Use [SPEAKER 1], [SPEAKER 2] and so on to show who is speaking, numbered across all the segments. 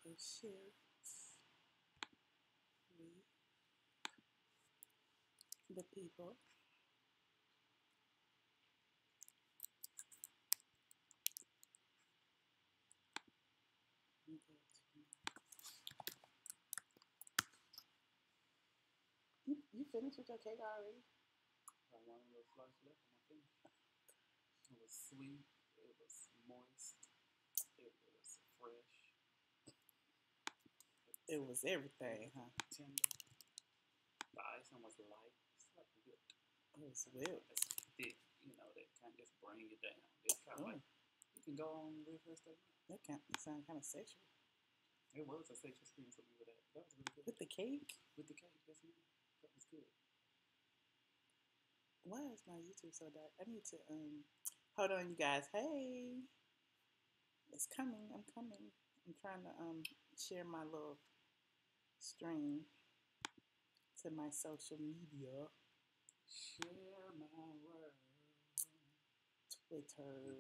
[SPEAKER 1] of shifts with the people. You finished with your cake already?
[SPEAKER 2] I got one little slice left on my finger. It was sweet. It was moist. It was fresh.
[SPEAKER 1] It was everything, huh?
[SPEAKER 2] Tender. The icing was light. It's like whipped.
[SPEAKER 1] It was whipped.
[SPEAKER 2] It's thick, you know, that kind of just bring you down. It's kind of like, you can go on with the rest of it.
[SPEAKER 1] That sound kind of sexual.
[SPEAKER 2] It was a sexual experience with me with that. That was really good.
[SPEAKER 1] With the cake?
[SPEAKER 2] With the cake, yes ma'am. That was good.
[SPEAKER 1] Why is my YouTube so dark? I need to, hold on, you guys. Hey. It's coming. I'm coming. I'm trying to, share my little stream to my social media.
[SPEAKER 2] Share my world.
[SPEAKER 1] Twitter.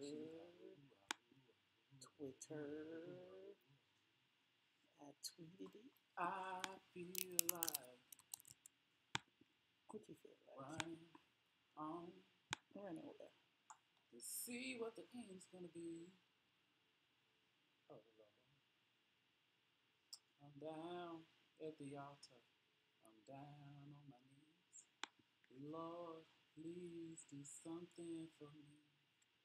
[SPEAKER 1] I tweeted it.
[SPEAKER 2] I feel like.
[SPEAKER 1] What you feel like?
[SPEAKER 2] Running on.
[SPEAKER 1] Running where?
[SPEAKER 2] To see what the end's gonna be. Oh Lord. I'm down at the altar. I'm down on my knees. Lord, please do something for me.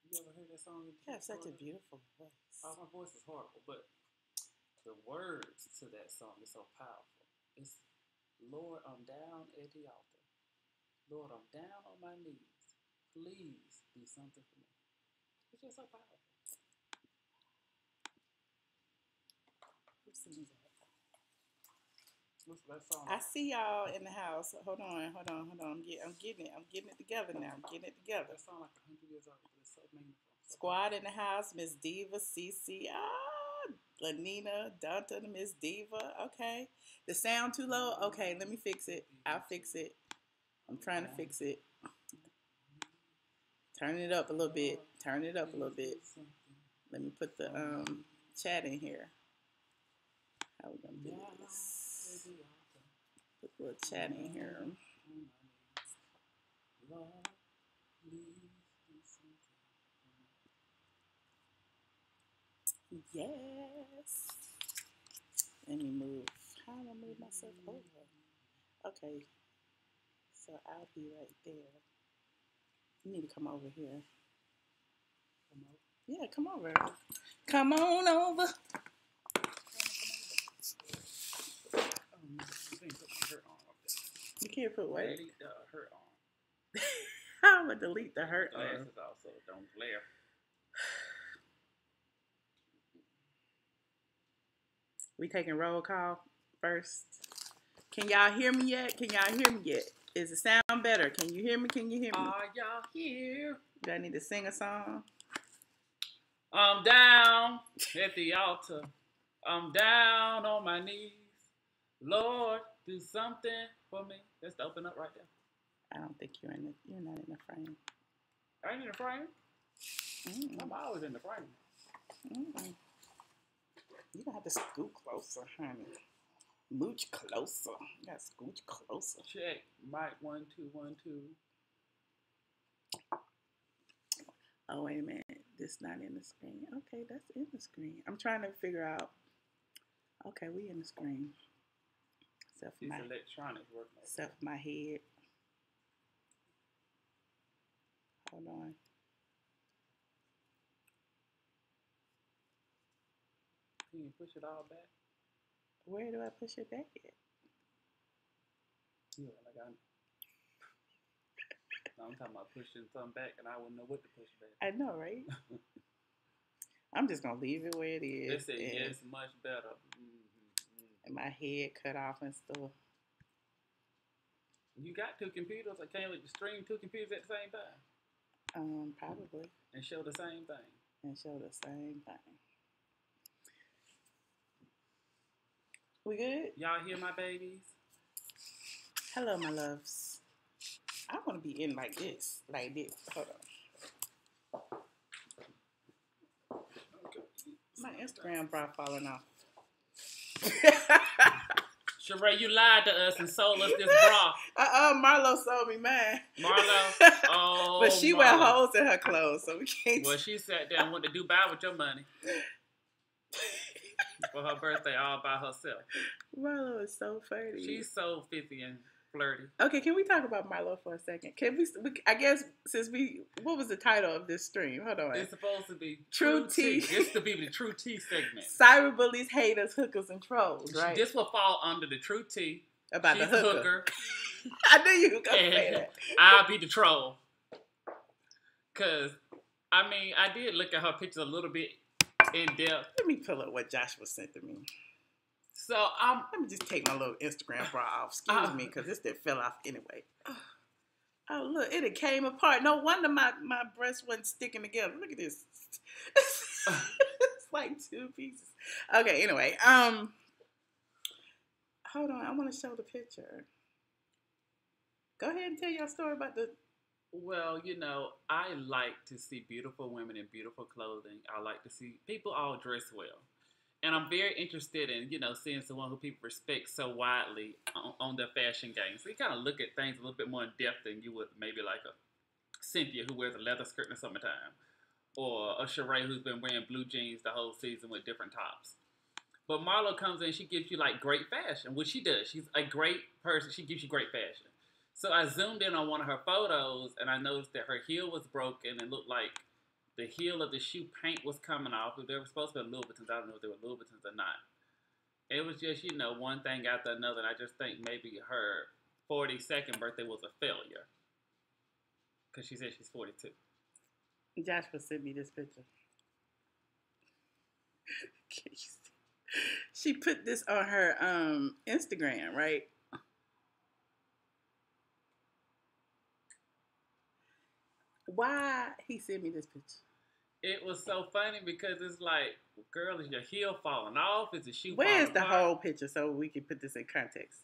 [SPEAKER 2] You ever heard that song?
[SPEAKER 1] You have such a beautiful voice.
[SPEAKER 2] Oh, my voice is horrible, but the words to that song is so powerful. It's, Lord, I'm down at the altar. Lord, I'm down on my knees. Please do something for me. It's just so powerful.
[SPEAKER 1] Who sings that?
[SPEAKER 2] What's that song?
[SPEAKER 1] I see y'all in the house. Hold on. I'm getting it. I'm getting it together now. I'm getting it together.
[SPEAKER 2] That song like 100 years old, but it's so meaningful. So
[SPEAKER 1] Squad in the house. Miss Diva, CC, Lanina, Danta, Miss Diva. Okay. The sound too low? Okay, let me fix it. I'll fix it. I'm trying to fix it. Turn it up a little bit. Turn it up a little bit. Let me put the chat in here. How we gonna do this? Put a little chat in here. Yes. Let me move. How do I move myself over? Okay. So I'll be right there. You need to come over here.
[SPEAKER 2] Come over?
[SPEAKER 1] Yeah, come over. Come on over. You can't put what?
[SPEAKER 2] Delete the hurt on.
[SPEAKER 1] I'm going to delete the hurt on.
[SPEAKER 2] Glasses also don't glare.
[SPEAKER 1] We taking roll call first. Can y'all hear me yet? Is it sound better? Can you hear me?
[SPEAKER 2] Are y'all here?
[SPEAKER 1] Do I need to sing a song?
[SPEAKER 2] I'm down at the altar. I'm down on my knees. Lord, do something for me. Let's open up right there.
[SPEAKER 1] I don't think you're not in the frame.
[SPEAKER 2] I ain't in the frame. I'm always in the frame.
[SPEAKER 1] You don't have to scoot closer, honey. Mooch closer. You gotta scooch closer.
[SPEAKER 2] Check. Mic 1 2 1 2.
[SPEAKER 1] Oh, wait a minute. This not in the screen. Okay, that's in the screen. I'm trying to figure out. Okay, we in the screen. Except for
[SPEAKER 2] electronics working.
[SPEAKER 1] Except for my head. Hold on.
[SPEAKER 2] Can you push it all back?
[SPEAKER 1] Where do I push it back at?
[SPEAKER 2] Yeah, like I'm talking about pushing something back, and I wouldn't know what to push back.
[SPEAKER 1] I know, right? I'm just gonna leave it where it is.
[SPEAKER 2] They say yes, much better.
[SPEAKER 1] And my head cut off and stuff.
[SPEAKER 2] You got two computers. I can't stream two computers at the same time.
[SPEAKER 1] Probably.
[SPEAKER 2] And show the same thing.
[SPEAKER 1] We good?
[SPEAKER 2] Y'all hear my babies?
[SPEAKER 1] Hello, my loves. I want to be in like this. Hold on. My Instagram bra falling off.
[SPEAKER 2] Sheree, you lied to us and sold us this bra.
[SPEAKER 1] Marlo sold me mine.
[SPEAKER 2] Marlo? Oh,
[SPEAKER 1] but she
[SPEAKER 2] Marlo.
[SPEAKER 1] wear holes in her clothes, so we can't.
[SPEAKER 2] Well, she sat there and went to Dubai with your money. For her birthday all by herself.
[SPEAKER 1] Marlo is so funny.
[SPEAKER 2] She's so fizzy and flirty.
[SPEAKER 1] Okay, can we talk about Marlo for a second? Can we I guess since what was the title of this stream? Hold on.
[SPEAKER 2] It's supposed to be
[SPEAKER 1] True Tea.
[SPEAKER 2] This to be the True Tea segment.
[SPEAKER 1] Cyberbullies, haters, hookers, and trolls, right?
[SPEAKER 2] This will fall under the True Tea.
[SPEAKER 1] About
[SPEAKER 2] She's
[SPEAKER 1] the hooker.
[SPEAKER 2] I
[SPEAKER 1] knew you were going to say that.
[SPEAKER 2] I'll be the troll. Because, I mean, I did look at her pictures a little bit in depth.
[SPEAKER 1] Let me pull up what Joshua sent to me.
[SPEAKER 2] So,
[SPEAKER 1] let me just take my little Instagram bra off. Excuse me, because this fell off anyway. Oh, look, it came apart. No wonder my breast wasn't sticking together. Look at this. It's like two pieces. Okay, anyway. Hold on. I want to show the picture. Go ahead and tell your story about the...
[SPEAKER 2] Well, you know, I like to see beautiful women in beautiful clothing. I like to see people all dress well. And I'm very interested in, you know, seeing someone who people respect so widely on their fashion game. So you kind of look at things a little bit more in depth than you would maybe like a Cynthia who wears a leather skirt in the summertime. Or a Sheree who's been wearing blue jeans the whole season with different tops. But Marlo comes in, she gives you like great fashion, which she does. She's a great person. She gives you great fashion. So I zoomed in on one of her photos, and I noticed that her heel was broken and looked like the heel of the shoe paint was coming off. They were supposed to be Louboutins. I don't know if they were Louboutins or not. It was just, you know, one thing after another, and I just think maybe her 42nd birthday was a failure. Because she said she's 42.
[SPEAKER 1] Joshua sent me this picture. She put this on her Instagram, right? Why he sent me this picture?
[SPEAKER 2] It was so funny because it's like, girl, is your heel falling off? Is the shoe
[SPEAKER 1] Where's
[SPEAKER 2] falling
[SPEAKER 1] the
[SPEAKER 2] apart?
[SPEAKER 1] whole picture so we can put this in context?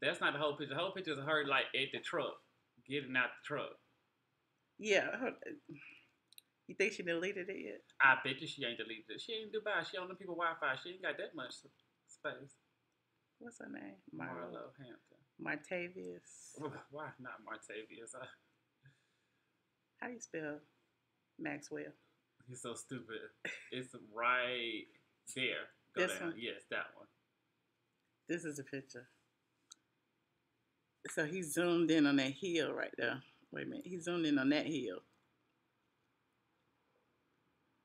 [SPEAKER 2] That's not the whole picture. The whole picture is her like at the truck, getting out the truck.
[SPEAKER 1] Yeah. You think she deleted it yet?
[SPEAKER 2] I bet you she ain't deleted it. She ain't Dubai. She on the people Wi-Fi. She ain't got that much space.
[SPEAKER 1] What's her name?
[SPEAKER 2] Marlo Hampton.
[SPEAKER 1] Martavius.
[SPEAKER 2] Why not Martavius?
[SPEAKER 1] How do you spell Maxwell?
[SPEAKER 2] He's so stupid. It's right there. Go
[SPEAKER 1] This
[SPEAKER 2] down.
[SPEAKER 1] one?
[SPEAKER 2] Yes, that one.
[SPEAKER 1] This is a picture. So he zoomed in on that heel right there. Wait a minute. He zoomed in on that heel.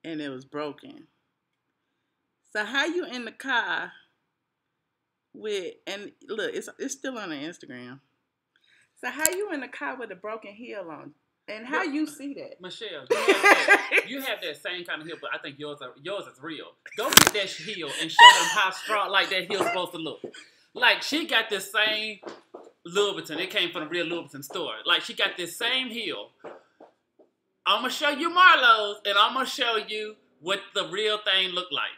[SPEAKER 1] And it was broken. So how you in the car with, and look, it's still on the Instagram. So how you in the car with a broken heel on? And how you see that?
[SPEAKER 2] Michelle, you have that same kind of heel, but I think yours is real. Go get that heel and show them how strong like that heel's supposed to look. Like she got this same Louboutin. It came from the real Louboutin store. Like she got this same heel. I'm going to show you Marlo's, and I'm going to show you what the real thing look like.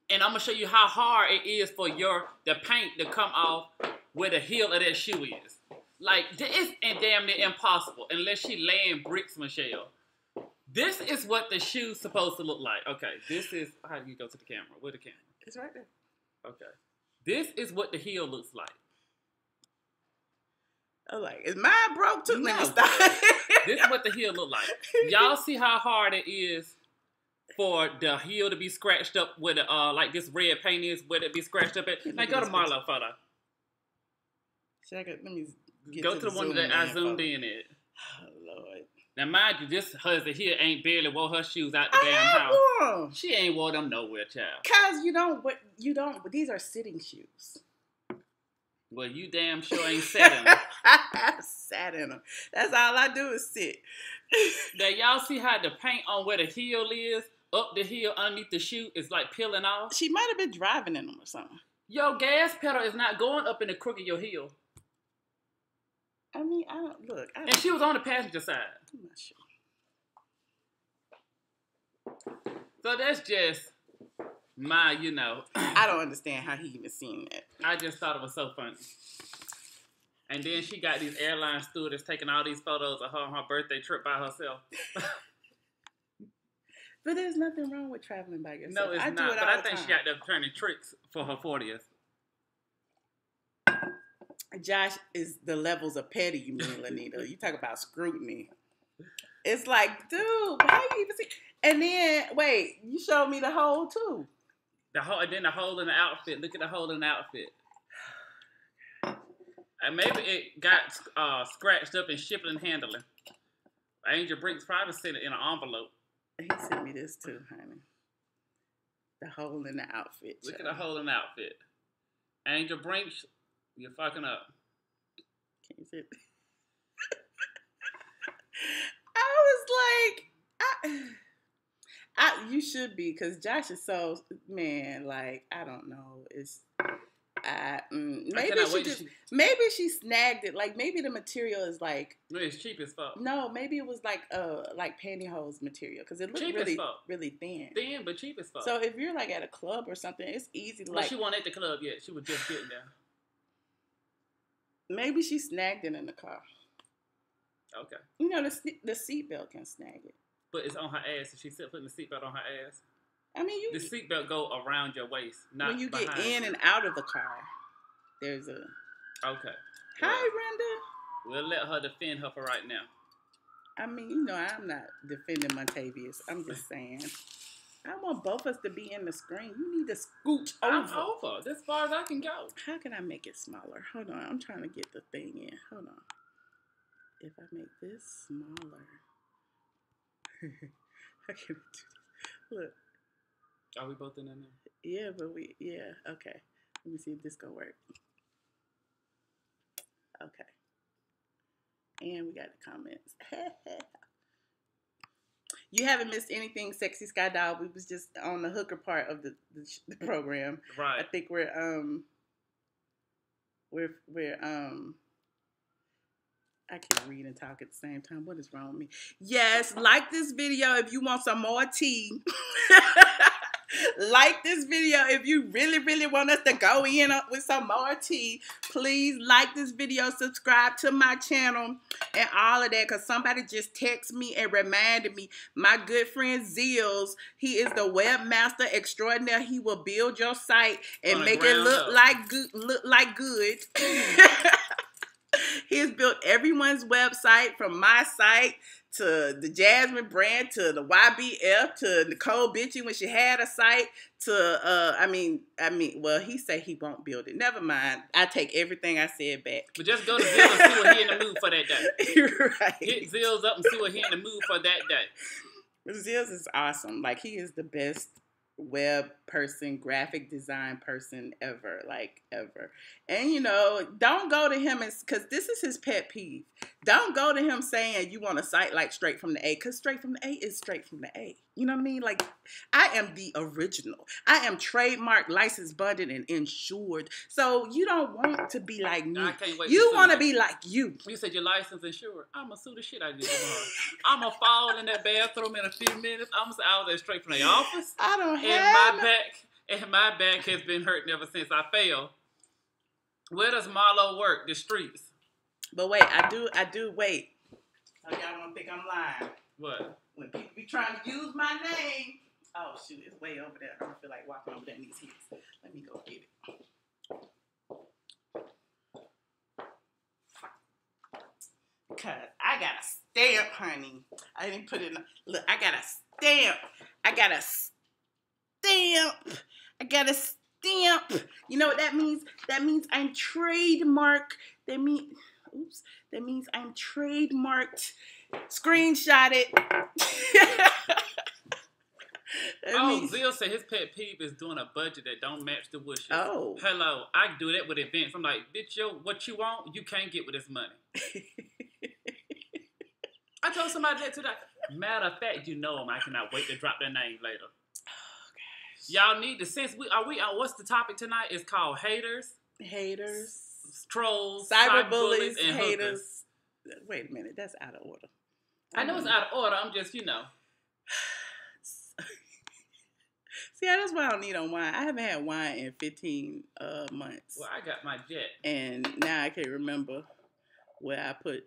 [SPEAKER 2] And I'm going to show you how hard it is for the paint to come off where the heel of that shoe is. Like, it's damn near impossible unless she laying bricks, Michelle. This is what the shoe's supposed to look like. Okay, this is, how do you go to the camera? Where the camera?
[SPEAKER 1] It's right there.
[SPEAKER 2] Okay. This is what the heel looks like.
[SPEAKER 1] I'm like, is mine broke too?
[SPEAKER 2] No,
[SPEAKER 1] Let me stop.
[SPEAKER 2] This is what the heel look like. Y'all see how hard it is for the heel to be scratched up where the like this red paint is, where it be scratched up at. Now go to Marlo photo.
[SPEAKER 1] Let me
[SPEAKER 2] go to the one that I zoomed in at.
[SPEAKER 1] Oh Lord.
[SPEAKER 2] Now mind you, this husband here ain't barely wore her shoes out the damn house.
[SPEAKER 1] Wore.
[SPEAKER 2] She ain't wore them nowhere, child.
[SPEAKER 1] Cause you don't. These are sitting shoes.
[SPEAKER 2] Well, you damn sure ain't sat in them.
[SPEAKER 1] I sat in them. That's all I do is sit.
[SPEAKER 2] Now y'all see how the paint on where the heel is, up the heel underneath the shoe is like peeling off?
[SPEAKER 1] She might have been driving in them or something.
[SPEAKER 2] Your gas pedal is not going up in the crook of your heel.
[SPEAKER 1] I mean, I don't look.
[SPEAKER 2] And she was on the passenger side.
[SPEAKER 1] I'm not sure.
[SPEAKER 2] So that's just my,
[SPEAKER 1] I don't understand how he even seen that.
[SPEAKER 2] I just thought it was so funny. And then she got these airline stewardess taking all these photos of her on her birthday trip by herself.
[SPEAKER 1] But there's nothing wrong with traveling by yourself.
[SPEAKER 2] No, it's
[SPEAKER 1] I
[SPEAKER 2] not.
[SPEAKER 1] do it
[SPEAKER 2] But
[SPEAKER 1] all
[SPEAKER 2] I think
[SPEAKER 1] the
[SPEAKER 2] she
[SPEAKER 1] time.
[SPEAKER 2] got them turning tricks for her 40th.
[SPEAKER 1] Josh is the levels of petty, you mean, Lanita. You talk about scrutiny. It's like, dude, how you even see? And then, wait, you showed me the hole, too.
[SPEAKER 2] And then the hole in the outfit. Look at the hole in the outfit. And maybe it got scratched up in shipping and handling. Angel Brinks probably sent it in an envelope.
[SPEAKER 1] He sent me this, too, honey. The hole in the outfit.
[SPEAKER 2] Look at the hole in the outfit. Angel Brinks, you're fucking up.
[SPEAKER 1] Can you see it? I was like, you should be, because Josh is so, man, like, I don't know. Maybe she snagged it. Like, maybe the material is like,
[SPEAKER 2] no, it's cheap as fuck.
[SPEAKER 1] No, maybe it was like pantyhose material, because it looked
[SPEAKER 2] cheap
[SPEAKER 1] really thin.
[SPEAKER 2] Thin, but cheap as fuck.
[SPEAKER 1] So if you're like at a club or something, it's easy to
[SPEAKER 2] But she wasn't at the club yet. She was just getting there.
[SPEAKER 1] Maybe she snagged it in the car.
[SPEAKER 2] Okay.
[SPEAKER 1] You know, the seatbelt can snag it.
[SPEAKER 2] But it's on her ass. If she's still putting the seatbelt on her ass.
[SPEAKER 1] I mean,
[SPEAKER 2] the seatbelt go around your waist, not
[SPEAKER 1] when you
[SPEAKER 2] behind.
[SPEAKER 1] get in and out of the car. There's a.
[SPEAKER 2] Okay.
[SPEAKER 1] Hi, Brenda.
[SPEAKER 2] We'll let her defend her for right now.
[SPEAKER 1] I mean, you know, I'm not defending Montavious. I'm just saying. I want both of us to be in the screen. You need to scooch over.
[SPEAKER 2] I'm over. This far as I can go.
[SPEAKER 1] How can I make it smaller? Hold on. I'm trying to get the thing in. Hold on. If I make this smaller. How can I do this? Look.
[SPEAKER 2] Are we both in there now?
[SPEAKER 1] Yeah, okay. Let me see if this gonna work. Okay. And we got the comments. You haven't missed anything, Sexy Sky Doll. We was just on the hooker part of the program.
[SPEAKER 2] Right.
[SPEAKER 1] I think we're I can't read and talk at the same time. What is wrong with me? Yes, like this video if you want some more tea. Like this video if you really, really want us to go in with some more tea. Please like this video, subscribe to my channel, and all of that, because somebody just texted me and reminded me. My good friend Zills, he is the webmaster extraordinaire. He will build your site and make it look like good. He has built everyone's website, from my site to the Jasmine brand to the YBF to Nicole Bitchy when she had a site to well, he said he won't build it. Never mind. I take everything I said back.
[SPEAKER 2] But just go to Zills and see what he in the mood for that day.
[SPEAKER 1] You're right.
[SPEAKER 2] Hit Zills up and see what he in the mood for that day.
[SPEAKER 1] Zills is awesome. Like, he is the best web person, graphic design person ever, and you know, don't go to him because this is his pet peeve. Don't go to him saying you want a site like straight from the A, because straight from the A is straight from the A. You know what I mean? Like, I am the original. I am trademark, licensed, bonded, and insured. So you don't want to be like me.
[SPEAKER 2] I can't wait.
[SPEAKER 1] You want to be like you.
[SPEAKER 2] You said you're licensed, insured. I'm gonna sue the shit out of you. I'm gonna fall in that bathroom in a few minutes. I'm gonna say I was there straight from the office.
[SPEAKER 1] I don't have
[SPEAKER 2] my back has been hurting ever since I fell. Where does Marlo work? The streets.
[SPEAKER 1] But wait, I do wait. So y'all don't think I'm lying.
[SPEAKER 2] What?
[SPEAKER 1] When people be trying to use my name. Oh shoot, it's way over there. I don't feel like walking over there in these heels. Let me go get it. Because I got a stamp, honey. I didn't put it in. Look, I got a stamp. I got a stamp. You know what that means? That means I'm trademark. That means I'm trademarked. Screenshot it.
[SPEAKER 2] Zil said his pet peeve is doing a budget that don't match the wishes.
[SPEAKER 1] Oh.
[SPEAKER 2] Hello. I do that with events. I'm like, bitch, what you want, you can't get with this money. I told somebody that today. Matter of fact, you know them. I cannot wait to drop their name later. Y'all need to, since what's the topic tonight? It's called haters, trolls,
[SPEAKER 1] cyberbullies,
[SPEAKER 2] and
[SPEAKER 1] haters. Hookers. Wait a minute, that's out of order.
[SPEAKER 2] I know it's out of order. I'm just,
[SPEAKER 1] See, that's why I don't need on wine. I haven't had wine in 15 months.
[SPEAKER 2] Well, I got my jet,
[SPEAKER 1] and now I can't remember where I put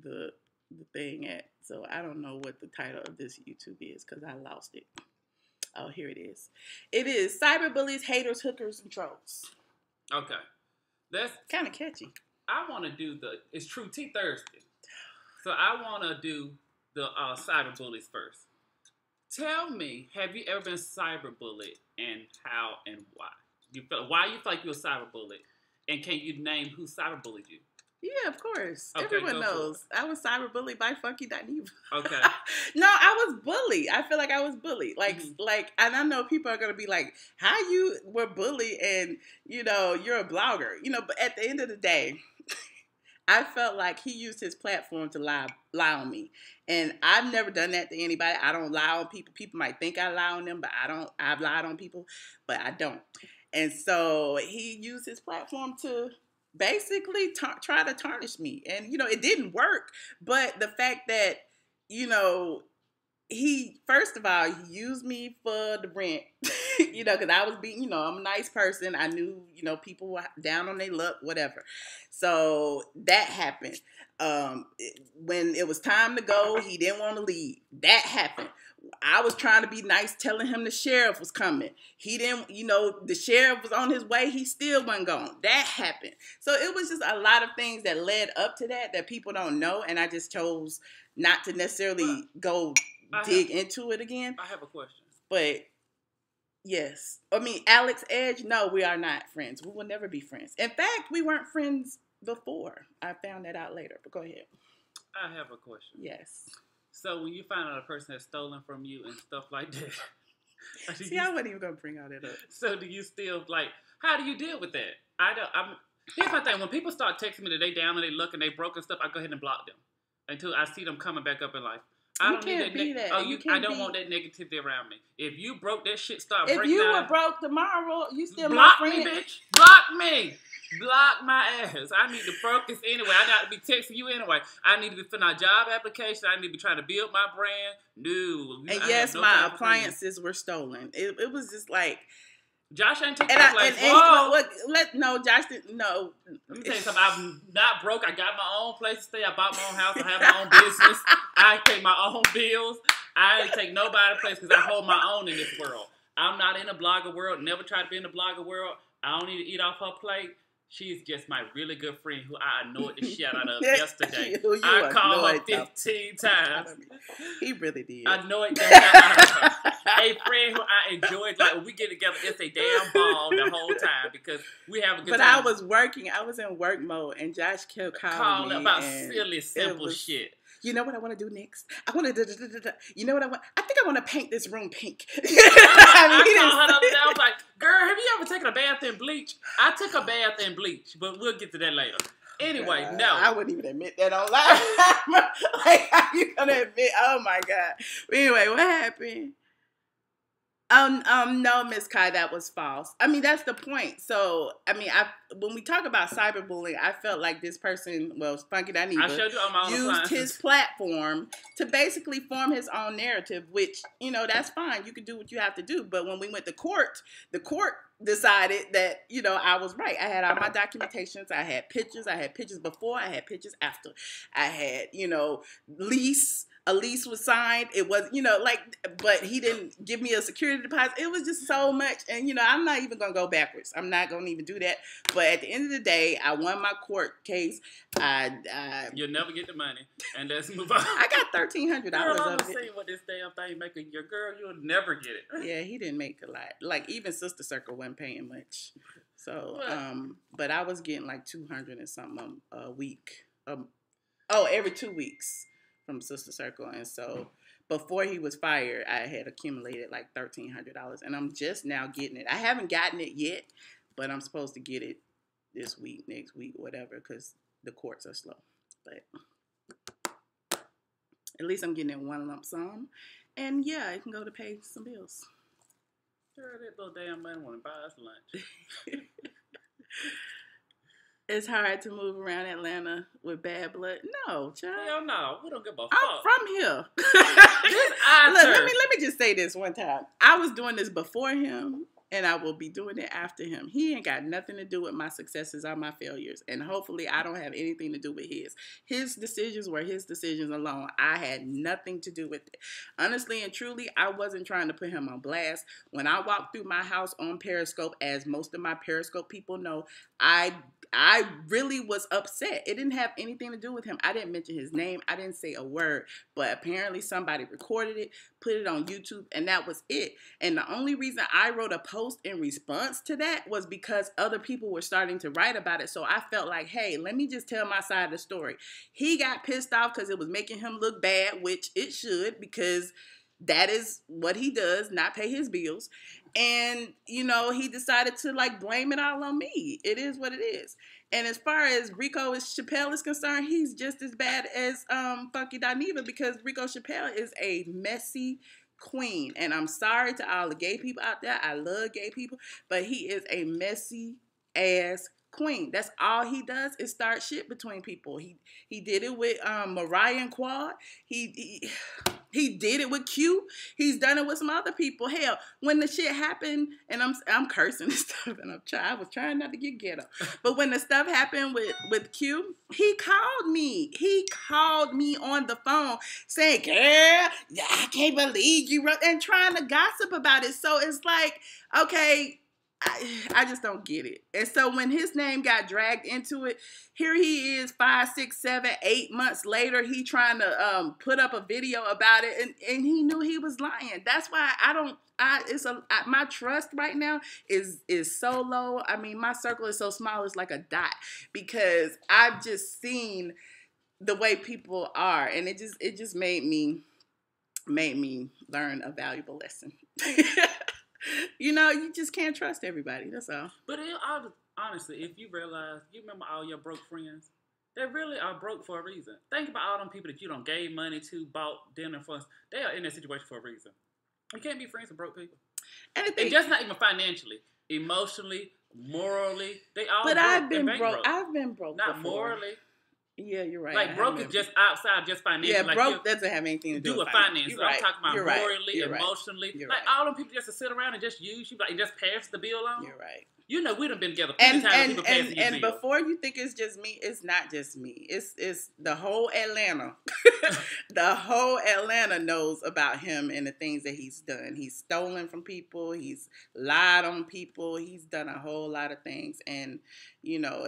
[SPEAKER 1] the the thing at. So I don't know what the title of this YouTube is because I lost it. Oh, here it is. It is Cyberbullies, Haters, Hookers, and Trolls.
[SPEAKER 2] Okay. That's
[SPEAKER 1] kind of catchy.
[SPEAKER 2] I want to do it's True Tea Thursday. So I want to do the cyberbullies first. Tell me, have you ever been cyberbullied and how and why? Why you feel like you're a cyberbullied? And can you name who cyberbullied you?
[SPEAKER 1] Yeah, of course.
[SPEAKER 2] Okay,
[SPEAKER 1] everyone knows. I was cyberbullied by Funky Dineva.
[SPEAKER 2] Okay.
[SPEAKER 1] No, I was bullied. I feel like I was bullied. And I know people are going to be like, how you were bullied and, you're a blogger. But at the end of the day, I felt like he used his platform to lie on me. And I've never done that to anybody. I don't lie on people. People might think I lie on them, but I don't. I've lied on people, but I don't. And so he used his platform to basically try to tarnish me. And, it didn't work. But the fact that, he, first of all, he used me for the rent, because I was being, I'm a nice person. I knew, people were down on their luck, whatever. So that happened. When it was time to go, he didn't want to leave. That happened. I was trying to be nice, telling him the sheriff was coming. He didn't, the sheriff was on his way. He still wasn't gone. That happened. So it was just a lot of things that led up to that people don't know. And I just chose not to necessarily dig into it again.
[SPEAKER 2] I have a question.
[SPEAKER 1] But yes. Alex Edge, no, we are not friends. We will never be friends. In fact, we weren't friends before. I found that out later. But go ahead.
[SPEAKER 2] I have a question.
[SPEAKER 1] Yes.
[SPEAKER 2] So when you find out a person has stolen from you and stuff like that.
[SPEAKER 1] See, I wasn't even going to bring all that up.
[SPEAKER 2] So do you still, how do you deal with that? Here's my thing. When people start texting me that they down and they look and they broke and stuff, I go ahead and block them until I see them coming back up in life. I don't need that. I don't want that negativity around me. If you broke that shit, start breaking. If
[SPEAKER 1] you were broke tomorrow, you still
[SPEAKER 2] block
[SPEAKER 1] my friend.
[SPEAKER 2] Me, bitch. Block me. Block my ass. I need to focus anyway. I got to be texting you anyway. I need to be filling out job application. I need to be trying to build my brand. No.
[SPEAKER 1] And yes, my appliances were stolen. It was just like.
[SPEAKER 2] Josh ain't taking my place.
[SPEAKER 1] No, Josh didn't. No.
[SPEAKER 2] Let me tell you something. I'm not broke. I got my own place to stay. I bought my own house. I have my own business. I pay my own bills. I ain't take nobody's place because I hold my own in this world. I'm not in the blogger world. Never tried to be in the blogger world. I don't need to eat off her plate. She's just my really good friend who I annoyed the shit out of yesterday. I called her 15 times.
[SPEAKER 1] He really did.
[SPEAKER 2] Annoyed the hell out of her. A friend who I enjoyed, when we get together, it's a damn ball the whole time because we have a good time.
[SPEAKER 1] But I was working. I was in work mode, and Josh kept calling me
[SPEAKER 2] about silly, simple shit.
[SPEAKER 1] You know what I want to do next? I want to you know what I want? I think I want to paint this room pink.
[SPEAKER 2] I was like, girl, have you ever taken a bath in bleach? I took a bath in bleach, but we'll get to that later. Anyway, no.
[SPEAKER 1] I wouldn't even admit that online. How you gonna admit? Oh my God. But anyway, what happened? No, Miss Kai, that was false. That's the point. So, when we talk about cyberbullying, I felt like this person, Funky Dineva, used his platform to basically form his own narrative, which, that's fine. You can do what you have to do. But when we went to court, the court decided that, I was right. I had all my documentations. I had pictures. I had pictures before. I had pictures after. I had, a lease was signed. It was, but he didn't give me a security deposit. It was just so much. And, I'm not even going to go backwards. I'm not going to even do that. But at the end of the day, I won my court case.
[SPEAKER 2] You'll never get the money. And let's move on.
[SPEAKER 1] I got $1,300
[SPEAKER 2] girl,
[SPEAKER 1] of it.
[SPEAKER 2] I'm saying what this damn thing making your girl, you'll never get it.
[SPEAKER 1] Yeah, he didn't make a lot. Even Sister Circle wasn't paying much. So, but I was getting 200 and something a week. Every 2 weeks. From Sister Circle. And so before he was fired, I had accumulated $1,300, and I'm just now getting it. I haven't gotten it yet, but I'm supposed to get it this week, next week, whatever, because the courts are slow. But at least I'm getting it in one lump sum, and yeah, I can go to pay some bills.
[SPEAKER 2] Girl, that little damn man want to buy us lunch.
[SPEAKER 1] It's hard to move around Atlanta with bad blood. No, child.
[SPEAKER 2] Hell no. We don't give a fuck.
[SPEAKER 1] I'm from here.
[SPEAKER 2] Look,
[SPEAKER 1] let me just say this one time. I was doing this before him, and I will be doing it after him. He ain't got nothing to do with my successes or my failures, and hopefully I don't have anything to do with his. His decisions were his decisions alone. I had nothing to do with it. Honestly and truly, I wasn't trying to put him on blast. When I walked through my house on Periscope, as most of my Periscope people know, I really was upset. It didn't have anything to do with him. I didn't mention his name. I didn't say a word, but apparently somebody recorded it, put it on YouTube, and that was it. And the only reason I wrote a post in response to that was because other people were starting to write about it. So I felt like, hey, let me just tell my side of the story. He got pissed off because it was making him look bad, which it should, because that is what he does, not pay his bills. And, you know, he decided to, like, blame it all on me. It is what it is. And as far as Rico Chappelle is concerned, he's just as bad as Funky Dineva, because Rico Chappelle is a messy queen. And I'm sorry to all the gay people out there. I love gay people. But he is a messy ass queen. That's all he does is start shit between people. He did it with Mariah and Quad. He did it with Q. He's done it with some other people. Hell, when the shit happened, and I'm cursing and stuff, and I was trying not to get ghetto. But when the stuff happened with Q, he called me. He called me on the phone saying, "Girl, I can't believe you wrote," and trying to gossip about it. So it's like, okay, I just don't get it. And so when his name got dragged into it, here he is 5, 6, 7, 8 months later, he trying to put up a video about it, and he knew he was lying. That's why my trust right now is so low. I mean, my circle is so small, it's like a dot, because I've just seen the way people are, and it just made me learn a valuable lesson. You know, you just can't trust everybody. That's all.
[SPEAKER 2] But honestly, if you realize, you remember all your broke friends, they really are broke for a reason. Think about all them people that you don't gave money to, bought dinner for. They are in that situation for a reason. You can't be friends with broke people. And just not even financially, emotionally, morally. They all. But
[SPEAKER 1] I've been broke. I've been broke.
[SPEAKER 2] Not
[SPEAKER 1] before.
[SPEAKER 2] Morally.
[SPEAKER 1] Yeah, you're right.
[SPEAKER 2] Like, broke is just outside, just financially.
[SPEAKER 1] Yeah,
[SPEAKER 2] like
[SPEAKER 1] broke doesn't have anything to do with
[SPEAKER 2] finance.
[SPEAKER 1] You're
[SPEAKER 2] I'm talking about morally,
[SPEAKER 1] right.
[SPEAKER 2] emotionally.
[SPEAKER 1] You're
[SPEAKER 2] like, all them people just to sit around and just use you, like, and just pass the bill on.
[SPEAKER 1] You're right.
[SPEAKER 2] You know, we done been together plenty of times. People passing
[SPEAKER 1] and before you think it's just me, it's not just me. It's the whole Atlanta. The whole Atlanta knows about him and the things that he's done. He's stolen from people. He's lied on people. He's done a whole lot of things. And, you know,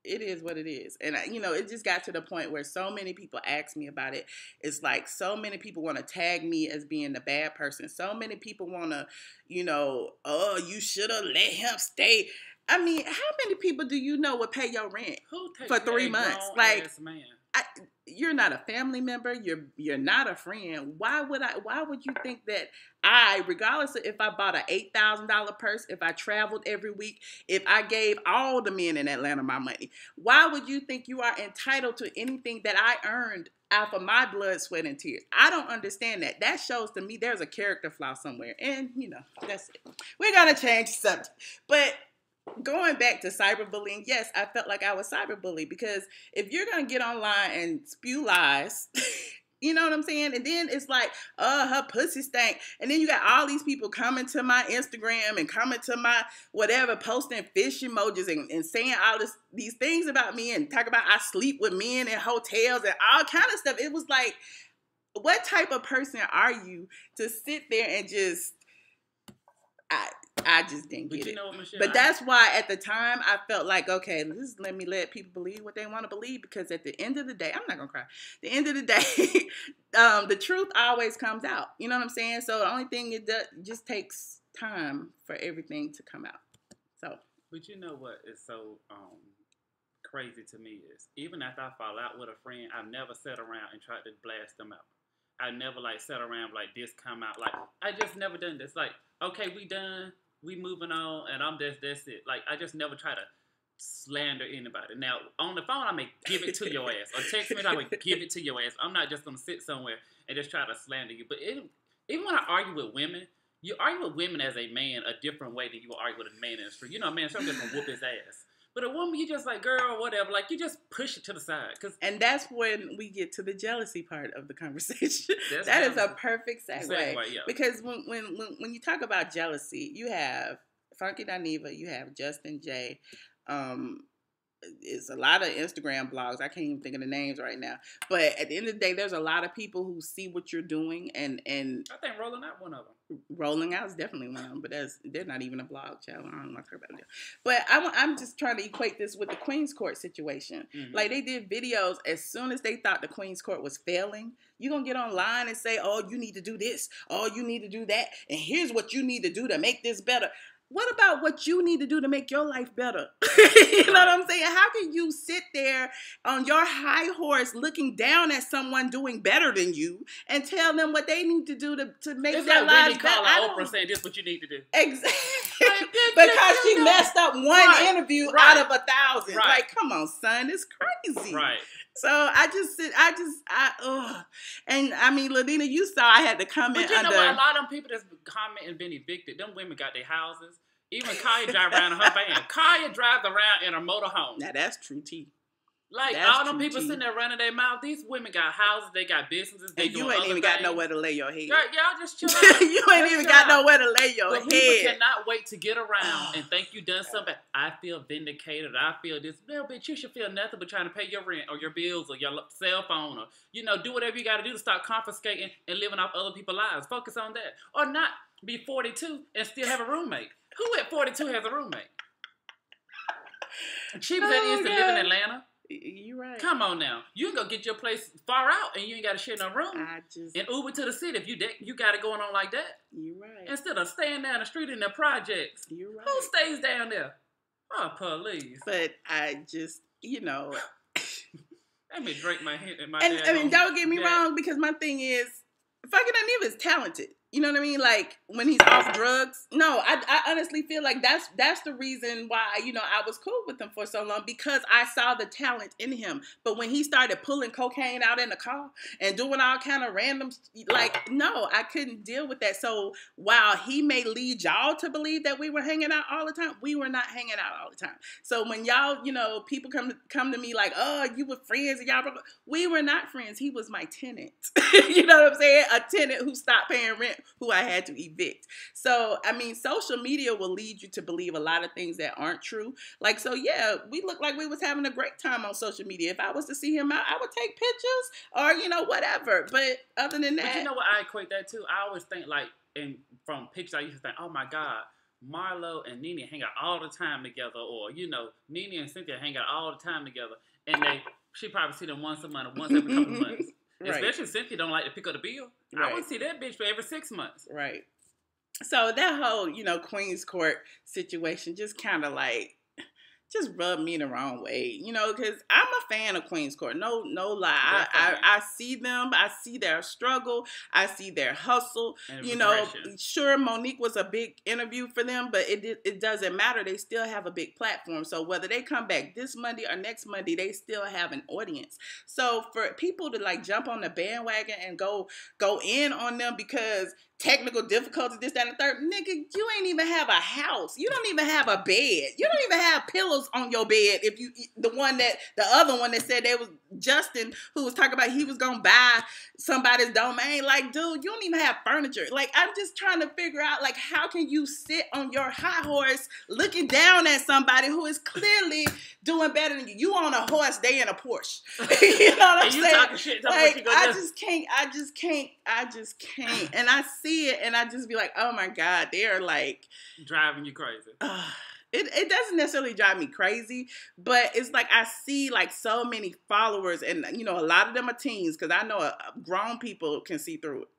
[SPEAKER 1] it is what it is. And, you know, it just got to the point where so many people ask me about it. It's like so many people want to tag me as being the bad person. So many people want to, you know, oh, you should have let him stay. I mean, how many people do you know would pay your rent for 3 months? Like, you're not a family member. You're not a friend. Why would you think that regardless of if I bought an $8,000 purse, if I traveled every week, if I gave all the men in Atlanta my money, why would you think you are entitled to anything that I earned out of my blood, sweat, and tears? I don't understand that. That shows to me there's a character flaw somewhere. And, you know, that's it. We're going to change the subject. But going back to cyberbullying, yes, I felt like I was cyberbullied, because if you're going to get online and spew lies, you know what I'm saying? And then it's like, her pussy stank. And then you got all these people coming to my Instagram and coming to my whatever, posting fish emojis and saying all these things about me and talk about I sleep with men in hotels and all kind of stuff. It was like, what type of person are you to sit there and just... I just didn't get it.
[SPEAKER 2] Know what, Michelle,
[SPEAKER 1] but that's why at the time I felt like, okay, let me let people believe what they want to believe, because at the end of the day, I'm not going to cry. At the end of the day, the truth always comes out. You know what I'm saying? So the only thing it just takes time for everything to come out. So.
[SPEAKER 2] But you know what is so crazy to me is, even after I fall out with a friend, I've never sat around and tried to blast them out. I never sat around like this come out. Like, I just never done this. Like, okay, we done. We moving on, and that's it. Like, I just never try to slander anybody. Now, on the phone, I may give it to your ass. Or text me, I may give it to your ass. I'm not just going to sit somewhere and just try to slander you. But even when I argue with women, you argue with women as a man a different way than you will argue with a man in the street. You know, a man, so I'm just going to whoop his ass. But a woman, you just like, girl, whatever. Like, you just push it to the side.
[SPEAKER 1] And that's when we get to the jealousy part of the conversation. That is a perfect segue.
[SPEAKER 2] Yeah.
[SPEAKER 1] Because when you talk about jealousy, you have Funky Dineva, you have Justin J. It's a lot of Instagram blogs. I can't even think of the names right now. But at the end of the day, there's a lot of people who see what you're doing, and
[SPEAKER 2] I think Rolling Out one of them.
[SPEAKER 1] Rolling Out is definitely one of them, but they're not even a blog, child. I don't want to talk about it. But I'm just trying to equate this with the Queen's Court situation. Mm-hmm. Like, they did videos as soon as they thought the Queen's Court was failing. You're going to get online and say, oh, you need to do this. Oh, you need to do that. And here's what you need to do to make this better. What about what you need to do to make your life better? You know what I'm saying? How can you sit there on your high horse looking down at someone doing better than you and tell them what they need to do to make their lives better?
[SPEAKER 2] Oprah saying this is what you need to do.
[SPEAKER 1] Exactly. Because she messed up one interview out of 1,000. Right. Like, come on, son. It's crazy.
[SPEAKER 2] Right.
[SPEAKER 1] So and I mean, Ladina, you saw I had to comment.
[SPEAKER 2] But you know what? A lot of them people that's commenting been evicted. Them women got their houses. Even Kaya drive around in her van. Kaya drives around in her motorhome.
[SPEAKER 1] Now that's true tea.
[SPEAKER 2] Like, all them people sitting there running their mouth. These women got houses, they got businesses, they
[SPEAKER 1] and you ain't even got nowhere to lay your head.
[SPEAKER 2] Y'all just chill out.
[SPEAKER 1] You ain't even got nowhere to lay your head.
[SPEAKER 2] People cannot wait to get around and think you done something. I feel vindicated. I feel this. No, bitch, you should feel nothing but trying to pay your rent or your bills or your cell phone or, do whatever you got to do to stop confiscating and living off other people's lives. Focus on that. Or not be 42 and still have a roommate. Who at 42 has a roommate? Cheap as that is to live in Atlanta.
[SPEAKER 1] You're right.
[SPEAKER 2] Come on now. You can go get your place far out and you ain't got to share no room. And Uber to the city if you got it going on like that.
[SPEAKER 1] You're right.
[SPEAKER 2] Instead of staying down the street in the projects.
[SPEAKER 1] You're right.
[SPEAKER 2] Who stays down there? Oh, police.
[SPEAKER 1] But I just,
[SPEAKER 2] Let me drink my hint in my
[SPEAKER 1] I mean, don't get me wrong, because my thing is, fucking Dineva is talented. You know what I mean? Like, when he's off drugs. No, I honestly feel like that's the reason why, I was cool with him for so long, because I saw the talent in him. But when he started pulling cocaine out in the car and doing all kind of random, no, I couldn't deal with that. So while he may lead y'all to believe that we were hanging out all the time, we were not hanging out all the time. So when y'all, people come to me like, oh, you were friends and y'all broke up. We were not friends. He was my tenant. You know what I'm saying? A tenant who stopped paying rent, who I had to evict. So, I mean, social media will lead you to believe a lot of things that aren't true. Like, so yeah, we looked like we was having a great time on social media. If I was to see him out, I would take pictures or, whatever. But other than that.
[SPEAKER 2] But you know what I equate that to? I always think from pictures, I used to think, oh my God, Marlo and Nene hang out all the time together. Or, Nene and Cynthia hang out all the time together. And she probably see them once a month or once every couple of months. Right. Especially Cynthia don't like to pick up the bill. Right. I would see that bitch for every 6 months.
[SPEAKER 1] Right. So that whole, Queen's Court situation just kind of just rubbed me the wrong way, because I'm a fan of Queen's Court. No lie. I see them. I see their struggle. I see their hustle. Sure, Monique was a big interview for them, but it doesn't matter. They still have a big platform. So whether they come back this Monday or next Monday, they still have an audience. So for people to jump on the bandwagon and go in on them because technical difficulties, this, that, and the third. Nigga, you ain't even have a house. You don't even have a bed. You don't even have pillows on your bed. If you, the other one that said they was Justin, who was talking about he was going to buy somebody's domain. Like, dude, you don't even have furniture. Like, I'm just trying to figure out, how can you sit on your high horse looking down at somebody who is clearly doing better than you? You on a horse, they in a Porsche. You know what I'm saying? You talking shit, I just can't. And I see it and I just be like, oh my God, they're
[SPEAKER 2] driving you crazy.
[SPEAKER 1] It doesn't necessarily drive me crazy, but it's I see so many followers and, a lot of them are teens because I know grown people can see through it,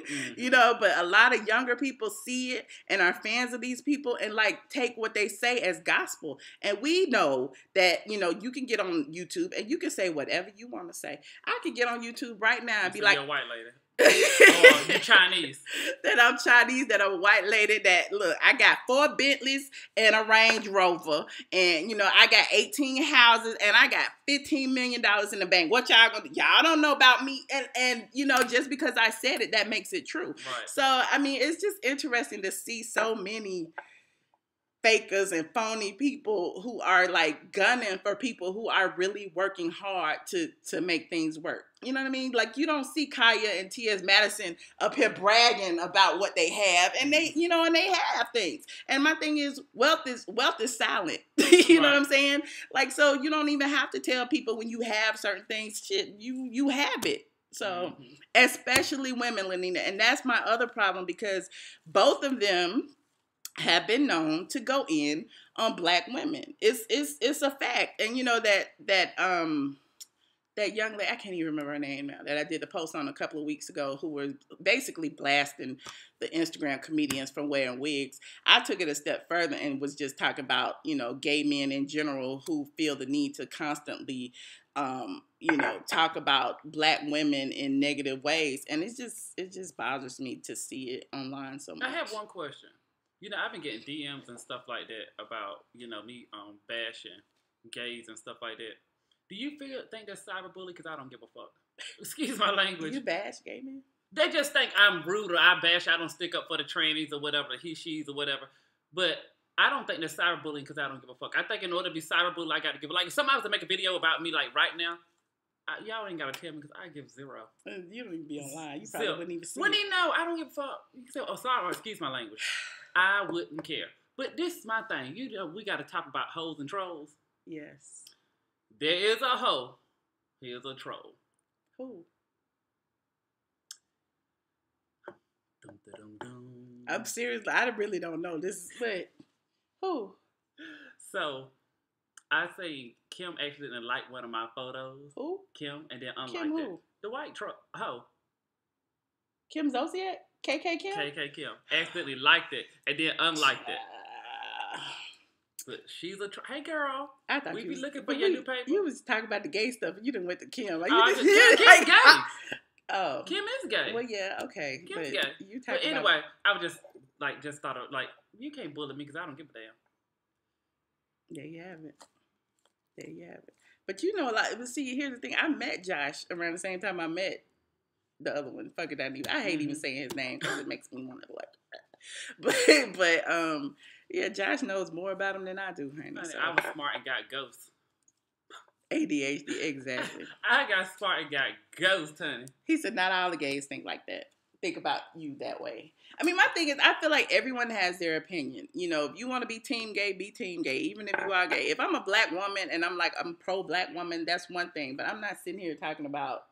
[SPEAKER 1] mm-hmm. But a lot of younger people see it and are fans of these people and take what they say as gospel. And we know that, you can get on YouTube and you can say whatever you want to say. I could get on YouTube right now and be like,
[SPEAKER 2] you're a white lady. Oh, you Chinese.
[SPEAKER 1] That I'm Chinese, that I'm a white lady, that look, I got 4 Bentleys and a Range Rover, and I got 18 houses and I got $15 million in the bank. What y'all gonna do? Y'all don't know about me, and just because I said it, that makes it true.
[SPEAKER 2] Right.
[SPEAKER 1] So I mean, it's just interesting to see so many fakers and phony people who are like gunning for people who are really working hard to make things work. You know what I mean? Like, you don't see Kaya and T.S. Madison up here bragging about what they have, and they, you know, and they have things. And my thing is, wealth is silent. You know what I'm saying? Like, so you don't even have to tell people when you have certain things. Shit, you have it. So, especially women, Lenina, and that's my other problem, because both of them have been known to go in on Black women. It's a fact. And you know that young lady, I can't even remember her name now, that I did the post on a couple of weeks ago, who was basically blasting the Instagram comedians for wearing wigs. I took it a step further and was just talking about, you know, gay men in general who feel the need to constantly you know, talk about Black women in negative ways. And it just bothers me to see it online so much.
[SPEAKER 2] I have one question. You know, I've been getting DMs and stuff like that about, you know, me bashing gays and stuff like that. Do you think that's cyberbullying? Because I don't give a fuck. Excuse my language.
[SPEAKER 1] You bash gay men?
[SPEAKER 2] They just think I'm rude, or I bash, I don't stick up for the trannies or whatever, the he, she's or whatever. But I don't think that's cyberbullying because I don't give a fuck. I think in order to be cyberbullying, I got to give, like, if somebody was to make a video about me, like, right now, y'all ain't got to tell me because I give zero.
[SPEAKER 1] You don't even be online. You probably wouldn't even see
[SPEAKER 2] Wouldn't even know. I don't give a fuck. You can say, oh, sorry, excuse my language. I wouldn't care. But this is my thing. You know, we got to talk about hoes and trolls.
[SPEAKER 1] Yes.
[SPEAKER 2] There is a hoe. Here's a troll.
[SPEAKER 1] Who?
[SPEAKER 2] Dum, dum, dum.
[SPEAKER 1] I'm serious. I really don't know. But who?
[SPEAKER 2] So, I say Kim actually didn't like one of my photos.
[SPEAKER 1] Who?
[SPEAKER 2] Kim, and then unliked
[SPEAKER 1] Kim who?
[SPEAKER 2] it. The white hoe.
[SPEAKER 1] Kim Zolciak? KK Kim?
[SPEAKER 2] KK Kim. Accidentally liked it, and then unliked it. But she's a hey girl.
[SPEAKER 1] I thought
[SPEAKER 2] we
[SPEAKER 1] you
[SPEAKER 2] be
[SPEAKER 1] was,
[SPEAKER 2] looking for your new paper.
[SPEAKER 1] You was talking about the gay stuff, and you didn't went to Kim. Like,
[SPEAKER 2] Kim's gay.
[SPEAKER 1] Oh,
[SPEAKER 2] Kim is gay.
[SPEAKER 1] Well, yeah, okay.
[SPEAKER 2] Kim's
[SPEAKER 1] but
[SPEAKER 2] gay.
[SPEAKER 1] You
[SPEAKER 2] but anyway, I was just thought of, like, you can't bully me because I don't give a damn.
[SPEAKER 1] There you have it. There you have it. But you know a lot. But see, here's the thing. I met Josh around the same time I met the other one. Fuck it, I hate even saying his name because it makes me want to like. But yeah, Josh knows more about him than I do, honey. So.
[SPEAKER 2] I was smart and got ghosts.
[SPEAKER 1] ADHD, exactly.
[SPEAKER 2] I got smart and got ghosts, honey.
[SPEAKER 1] He said not all the gays think like that. Think about you that way. I mean, my thing is, I feel like everyone has their opinion. You know, if you want to be team gay, be team gay, even if you are gay. If I'm a Black woman and I'm pro-Black woman, that's one thing. But I'm not sitting here talking about,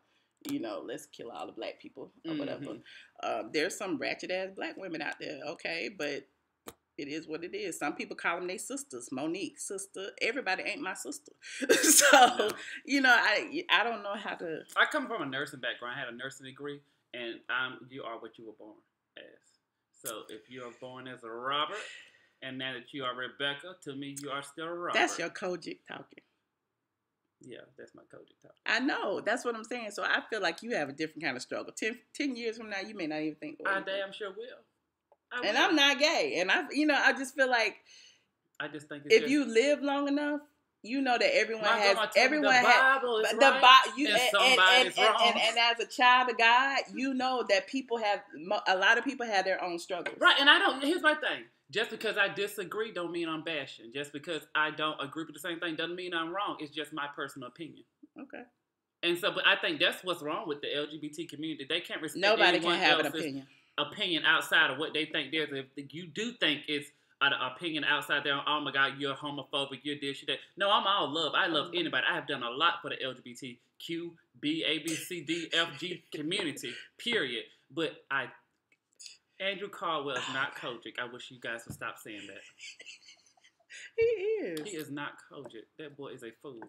[SPEAKER 1] you know, let's kill all the Black people or whatever. There's some ratchet-ass Black women out there, okay? But it is what it is. Some people call them their sisters. Monique, sister. Everybody ain't my sister. So, you know, I don't know how to...
[SPEAKER 2] I come from a nursing background. I had a nursing degree. And you are what you were born as. So if you are born as a Robert, and now that you are Rebecca, to me you are still a Robert.
[SPEAKER 1] That's your Kojic talking.
[SPEAKER 2] Yeah, that's my Kojic talking.
[SPEAKER 1] I know. That's what I'm saying. So I feel like you have a different kind of struggle. 10 years from now, you may not even think.
[SPEAKER 2] I damn sure will.
[SPEAKER 1] And I'm not gay. And I just feel like
[SPEAKER 2] I just think
[SPEAKER 1] if you live long enough, you know that everyone has and as a child of God, you know that a lot of people have their own struggles.
[SPEAKER 2] Right, and here's my thing. Just because I disagree don't mean I'm bashing. Just because I don't agree with the same thing doesn't mean I'm wrong. It's just my personal opinion.
[SPEAKER 1] Okay.
[SPEAKER 2] And so, but I think that's what's wrong with the LGBT community. They can't respect
[SPEAKER 1] nobody can have an opinion
[SPEAKER 2] outside of what they think theirs. If you do think it's an opinion outside there, oh my God, you're homophobic, you're this, you're that. No, I'm all love. I love anybody. I have done a lot for the LGBTQ, B, A, B, C, D, F, G community, period. But Andrew Caldwell is not Kojic. I wish you guys would stop saying that.
[SPEAKER 1] He is.
[SPEAKER 2] He is not Kojic. That boy is a fool.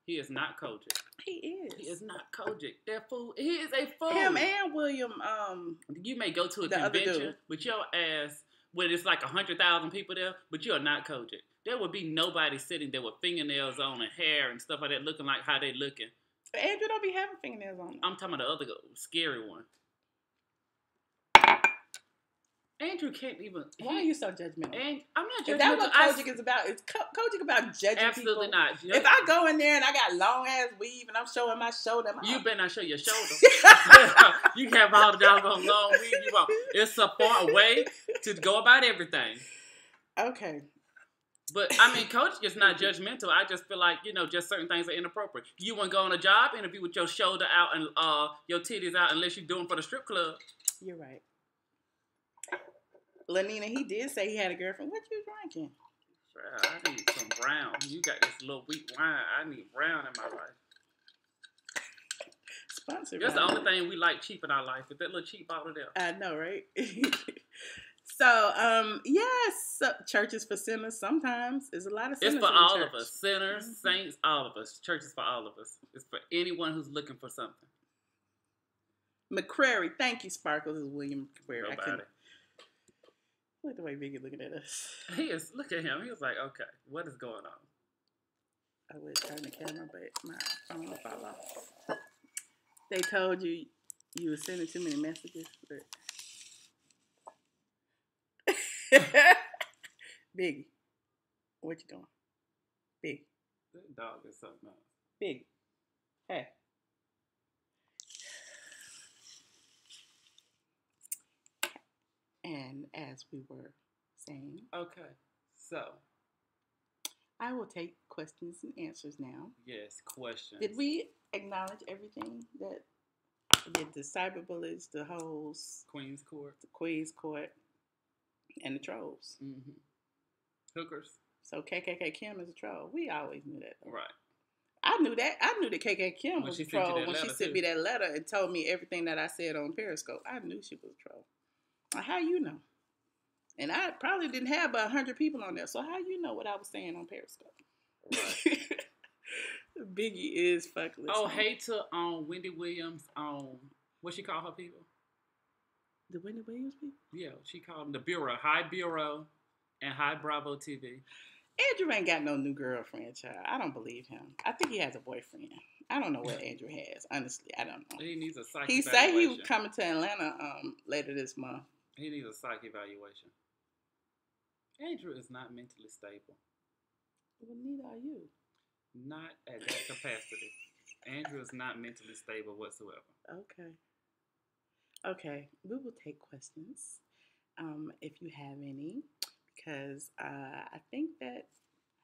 [SPEAKER 2] He is not Kojic.
[SPEAKER 1] He is.
[SPEAKER 2] He is not Kojic. That fool. He is a fool.
[SPEAKER 1] Him and William.
[SPEAKER 2] You may go to a convention, but your ass, when it's like 100,000 people there, but you are not Kojic. There would be nobody sitting there with fingernails on and hair and stuff like that, looking like how they looking.
[SPEAKER 1] But Andrew don't be having fingernails on.
[SPEAKER 2] I'm talking about the other scary one. Andrew can't even.
[SPEAKER 1] Why are you so judgmental?
[SPEAKER 2] I'm not judgmental.
[SPEAKER 1] Is that what Kojic is about? Is Kojic about judging
[SPEAKER 2] Absolutely
[SPEAKER 1] people?
[SPEAKER 2] Not.
[SPEAKER 1] If I go in there and I got long ass weave and I'm showing my shoulder,
[SPEAKER 2] you better not show your shoulder. You have all the doggone long weave you want. It's a far way to go about everything.
[SPEAKER 1] Okay.
[SPEAKER 2] But I mean, coaching is not judgmental. I just feel like just certain things are inappropriate. You wouldn't go on a job interview with your shoulder out and your titties out unless you're doing for the strip club.
[SPEAKER 1] You're right. Lenina, he did say he had a girlfriend. What you drinking?
[SPEAKER 2] I need some brown. You got this little weak wine. I need brown in my life.
[SPEAKER 1] Sponsored.
[SPEAKER 2] That's the only thing we like cheap in our life. Is that little cheap bottle there.
[SPEAKER 1] I know, right? So, yes, church is for sinners sometimes. There's a lot of sinners.
[SPEAKER 2] It's for
[SPEAKER 1] in
[SPEAKER 2] all
[SPEAKER 1] church.
[SPEAKER 2] of us. Sinners, saints, all of us. Church is for all of us. It's for anyone who's looking for something.
[SPEAKER 1] McCrary. Thank you, Sparkles. This is William McCrary.
[SPEAKER 2] Nobody.
[SPEAKER 1] Look at the way Biggie looking at us.
[SPEAKER 2] He is. Look at him. He was like, okay, what is going on?
[SPEAKER 1] I would turn the camera, but my phone will fall off. They told you were sending too many messages. But... Biggie, what you doing? Big.
[SPEAKER 2] That dog is something else.
[SPEAKER 1] Big. Hey. And as we were saying.
[SPEAKER 2] Okay, so.
[SPEAKER 1] I will take questions and answers now.
[SPEAKER 2] Yes, questions.
[SPEAKER 1] Did we acknowledge everything that did the cyberbullies, the hoes,
[SPEAKER 2] Queen's Court,
[SPEAKER 1] and the trolls?
[SPEAKER 2] Mm-hmm. Hookers.
[SPEAKER 1] So KKK Kim is a troll. We always knew that.
[SPEAKER 2] Right.
[SPEAKER 1] I knew that. I knew that KKK Kim was a troll when she sent me that letter and told me everything that I said on Periscope. I knew she was a troll. How you know? And I probably didn't have 100 people on there. So how you know what I was saying on Periscope?
[SPEAKER 2] Right.
[SPEAKER 1] Biggie is fucking listening.
[SPEAKER 2] Oh, hey to Wendy Williams what she call her people?
[SPEAKER 1] The Wendy Williams people?
[SPEAKER 2] Yeah, she called them the Bureau. Hi Bureau and Hi Bravo TV.
[SPEAKER 1] Andrew ain't got no new girlfriend, child. I don't believe him. I think he has a boyfriend. I don't know what Andrew has. Honestly, I don't know.
[SPEAKER 2] He needs a psych
[SPEAKER 1] evaluation. He said he was coming to Atlanta later this month.
[SPEAKER 2] He needs a psych evaluation. Andrew is not mentally stable.
[SPEAKER 1] Well, neither are you.
[SPEAKER 2] Not at that capacity. Andrew is not mentally stable whatsoever.
[SPEAKER 1] Okay. We will take questions if you have any, because I think that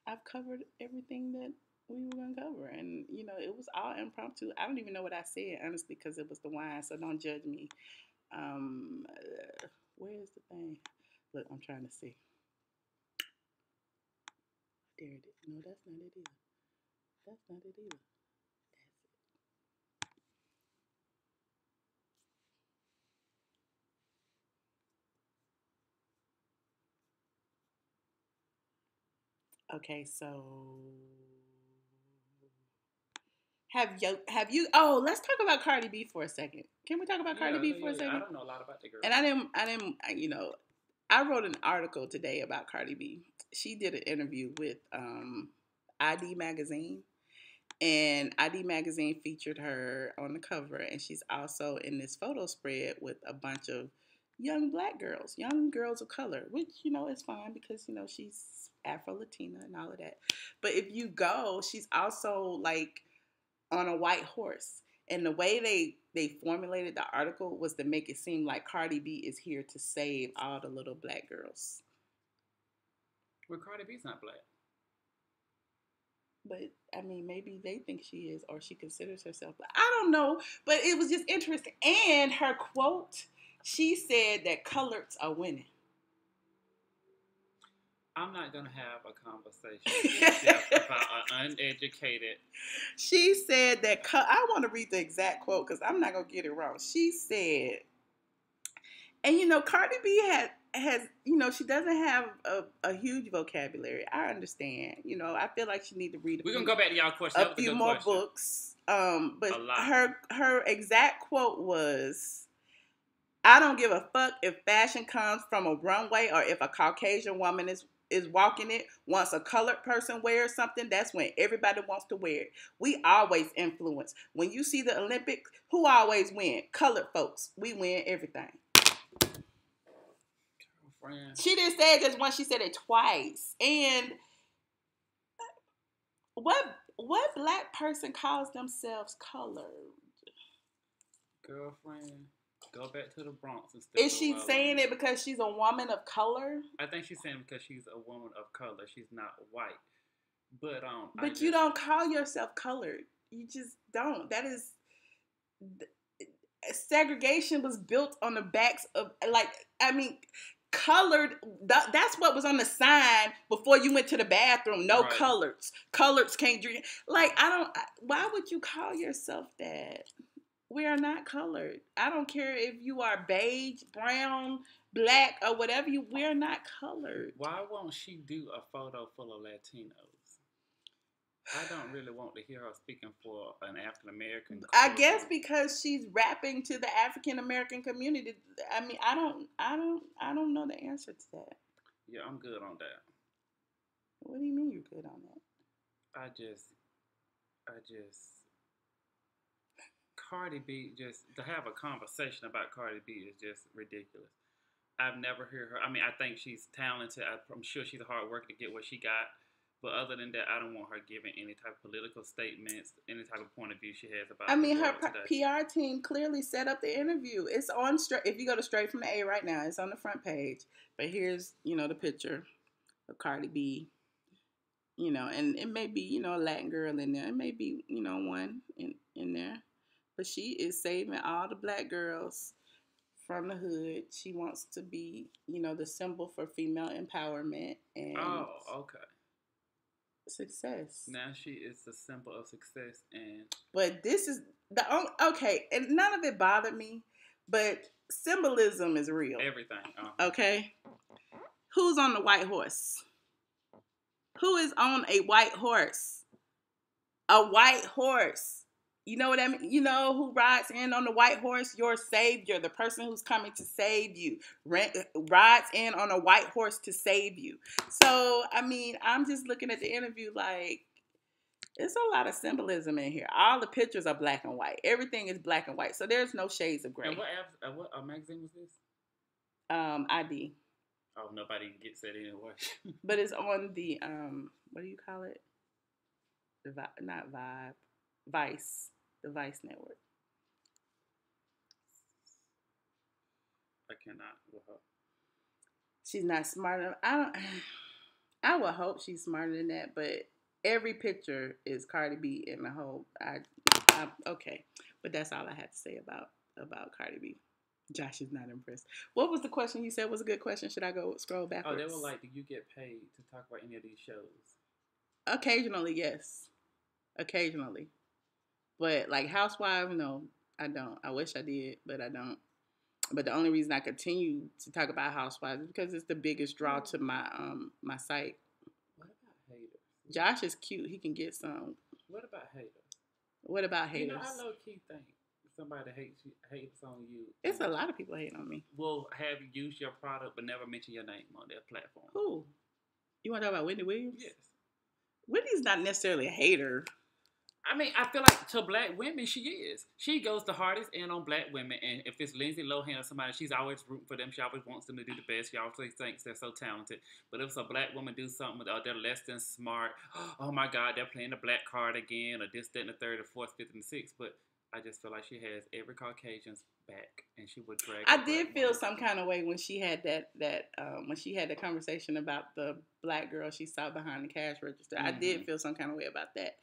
[SPEAKER 1] I've covered everything that we were going to cover. And, it was all impromptu. I don't even know what I said, honestly, because it was the wine, so don't judge me. Where's the thing? Look, I'm trying to see. There it is. No, that's not it either. That's not it either. That's it. Okay, so have you? Oh, let's talk about Cardi B for a second. Can we talk about Cardi B for a second?
[SPEAKER 2] I don't know a lot about the girl.
[SPEAKER 1] And I didn't. I wrote an article today about Cardi B. She did an interview with ID Magazine, and ID Magazine featured her on the cover, and she's also in this photo spread with a bunch of young black girls, young girls of color, which, is fine because, she's Afro-Latina and all of that. But if you go, she's also like on a white horse. And the way they formulated the article was to make it seem like Cardi B is here to save all the little black girls.
[SPEAKER 2] Well, Cardi B's not black.
[SPEAKER 1] But, I mean, maybe they think she is, or she considers herself black. I don't know, but it was just interesting. And her quote, she said that coloreds are winning.
[SPEAKER 2] I'm not going to have a conversation about an uneducated.
[SPEAKER 1] She said that, I want to read the exact quote because I'm not going to get it wrong. She said, and Cardi B has she doesn't have a huge vocabulary. I understand. I feel like she need to read
[SPEAKER 2] We're going to go back to y'all question.
[SPEAKER 1] A few more books. But her exact quote was, I don't give a fuck if fashion comes from a runway or if a Caucasian woman is walking it. Once a colored person wears something, that's when everybody wants to wear it. We always influence. When you see the Olympics, who always win? Colored folks. We win everything.
[SPEAKER 2] Girlfriend.
[SPEAKER 1] She didn't say it just once, she said it twice. And what black person calls themselves colored?
[SPEAKER 2] Girlfriend. Go back to the Bronx and still
[SPEAKER 1] Is she saying it because she's a woman of color?
[SPEAKER 2] I think she's saying because she's a woman of color. She's not white.
[SPEAKER 1] But you don't call yourself colored. You just don't. That is segregation was built on the backs of colored. That's what was on the sign before you went to the bathroom. No coloreds. Coloreds can't drink. Like why would you call yourself that? We are not colored. I don't care if you are beige, brown, black, or whatever we're not colored.
[SPEAKER 2] Why won't she do a photo full of Latinos? I don't really want to hear her speaking for an African American.
[SPEAKER 1] I guess because she's rapping to the African American community. I mean, I don't know the answer to that.
[SPEAKER 2] Yeah, I'm good on that.
[SPEAKER 1] What do you mean you're good on that?
[SPEAKER 2] I just Cardi B, just to have a conversation about Cardi B is just ridiculous. I've never heard her. I mean, I think she's talented. I'm sure she's hard work to get what she got. But other than that, I don't want her giving any type of political statements, any type of point of view she has about.
[SPEAKER 1] I mean, her PR team clearly set up the interview. It's on straight. If you go to Straight from the A right now, it's on the front page. But here's, the picture of Cardi B. And it may be, a Latin girl in there. It may be, one in there. But she is saving all the black girls from the hood. She wants to be, the symbol for female empowerment and success.
[SPEAKER 2] Now she is the symbol of success.
[SPEAKER 1] But this is and none of it bothered me, but symbolism is real.
[SPEAKER 2] Everything.
[SPEAKER 1] Okay? Who's on the white horse? Who is on a white horse? A white horse. You know what I mean? You know who rides in on the white horse? Your savior, the person who's coming to save you, rides in on a white horse to save you. So, I mean, I'm just looking at the interview like, there's a lot of symbolism in here. All the pictures are black and white. Everything is black and white. So there's no shades of gray.
[SPEAKER 2] And what magazine was this?
[SPEAKER 1] ID.
[SPEAKER 2] Oh, nobody gets that anyway.
[SPEAKER 1] But it's on the, what do you call it? Not Vibe. Vice. The Vice Network.
[SPEAKER 2] I cannot with her.
[SPEAKER 1] She's not smart enough. I would hope she's smarter than that, but every picture is Cardi B in the whole. Okay, but that's all I had to say about Cardi B. Josh is not impressed. What was the question you said was a good question? Should I go scroll backwards?
[SPEAKER 2] Oh, they were like, do you get paid to talk about any of these shows?
[SPEAKER 1] Occasionally, yes. Occasionally. But like Housewives, no, I don't. I wish I did, but I don't. But the only reason I continue to talk about Housewives is because it's the biggest draw to my my site.
[SPEAKER 2] What about haters?
[SPEAKER 1] Josh is cute. He can get some.
[SPEAKER 2] What about haters?
[SPEAKER 1] What about haters?
[SPEAKER 2] I low-key think somebody hates on you.
[SPEAKER 1] It's a lot of people hating on me.
[SPEAKER 2] Will have you use your product but never mention your name on their platform.
[SPEAKER 1] Who? You want to talk about Wendy Williams?
[SPEAKER 2] Yes.
[SPEAKER 1] Wendy's not necessarily a hater.
[SPEAKER 2] I mean, I feel like to black women, she is. She goes the hardest in on black women. And if it's Lindsay Lohan or somebody, she's always rooting for them. She always wants them to do the best. She always thinks they're so talented. But if it's a black woman do something, they're less than smart. Oh, my God, they're playing the black card again, or this, that, and the third, or fourth, fifth, and sixth. But I just feel like she has every Caucasian's back, and she would drag.
[SPEAKER 1] I did feel some kind of way when she had when she had the conversation about the black girl she saw behind the cash register. Mm-hmm. I did feel some kind of way about that.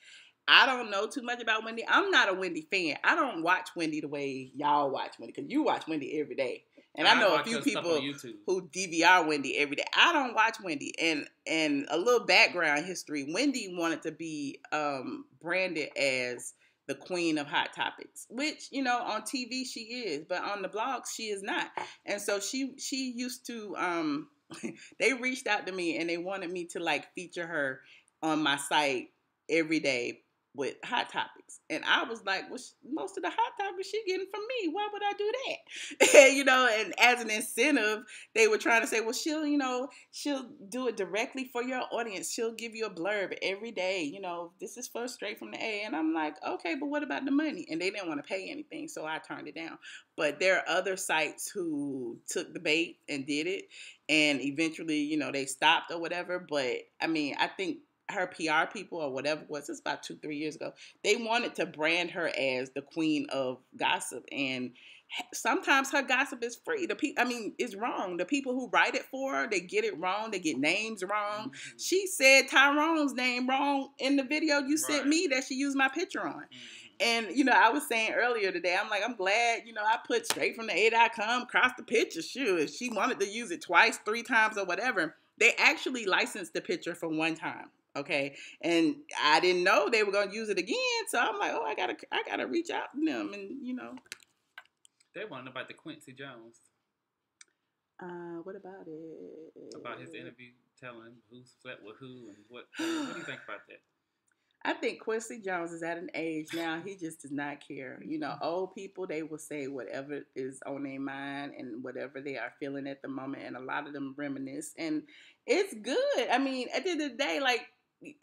[SPEAKER 1] I don't know too much about Wendy. I'm not a Wendy fan. I don't watch Wendy the way y'all watch Wendy, because you watch Wendy every day. And I know a few people who DVR Wendy every day. I don't watch Wendy. And a little background history, Wendy wanted to be branded as the queen of hot topics, which, on TV she is, but on the blogs she is not. And so she used to, they reached out to me and they wanted me to like feature her on my site every day with hot topics. And I was like, well, most of the hot topics she getting from me. Why would I do that? And as an incentive, they were trying to say, well, she'll do it directly for your audience. She'll give you a blurb every day. This is for Straight from the A. And I'm like, okay, but what about the money? And they didn't want to pay anything, so I turned it down. But there are other sites who took the bait and did it. And eventually, they stopped or whatever. But I mean, I think her PR people or whatever it was, it's about 2-3 years ago, they wanted to brand her as the queen of gossip. And sometimes her gossip is free. It's wrong. The people who write it for her, they get it wrong. They get names wrong. Mm-hmm. She said Tyrone's name wrong in the video you sent me that she used my picture on. Mm-hmm. And, I was saying earlier today, I'm glad, I put straight from the A.com across the picture. Sure, if she wanted to use it twice, 3 times or whatever, they actually licensed the picture for one time. Okay. And I didn't know they were going to use it again. So I'm like, I gotta reach out to them and,
[SPEAKER 2] They want to know about the Quincy Jones.
[SPEAKER 1] What about it?
[SPEAKER 2] About his interview telling who slept with who and what. What do you think about that?
[SPEAKER 1] I think Quincy Jones is at an age now, he just does not care. Old people, they will say whatever is on their mind and whatever they are feeling at the moment. And a lot of them reminisce. And it's good. I mean, at the end of the day, like,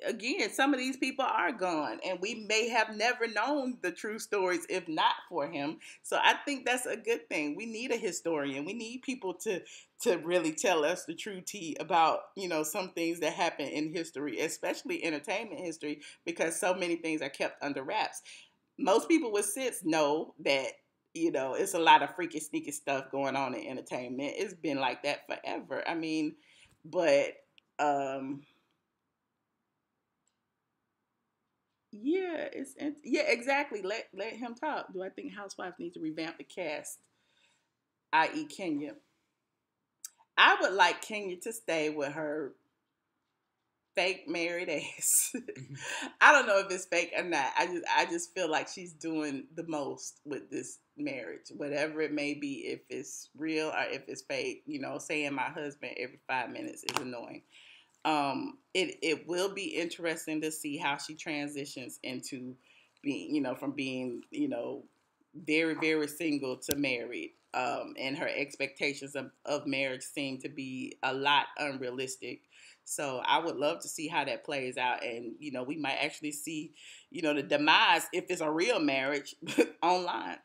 [SPEAKER 1] again, some of these people are gone, and we may have never known the true stories if not for him. So I think that's a good thing. We need a historian. We need people to really tell us the true tea about, some things that happen in history, especially entertainment history, because so many things are kept under wraps. Most people with sense know that, it's a lot of freaky, sneaky stuff going on in entertainment. It's been like that forever. I mean, but, yeah, exactly. Let him talk. Do I think Housewives need to revamp the cast, i.e. Kenya? I would like Kenya to stay with her fake married ass. I don't know if it's fake or not. I just feel like she's doing the most with this marriage, whatever it may be, if it's real or if it's fake. Saying my husband every 5 minutes is annoying. It will be interesting to see how she transitions into being, from being, very, very single to married. And her expectations of marriage seem to be a lot unrealistic. So I would love to see how that plays out. And, we might actually see, the demise, if it's a real marriage, online.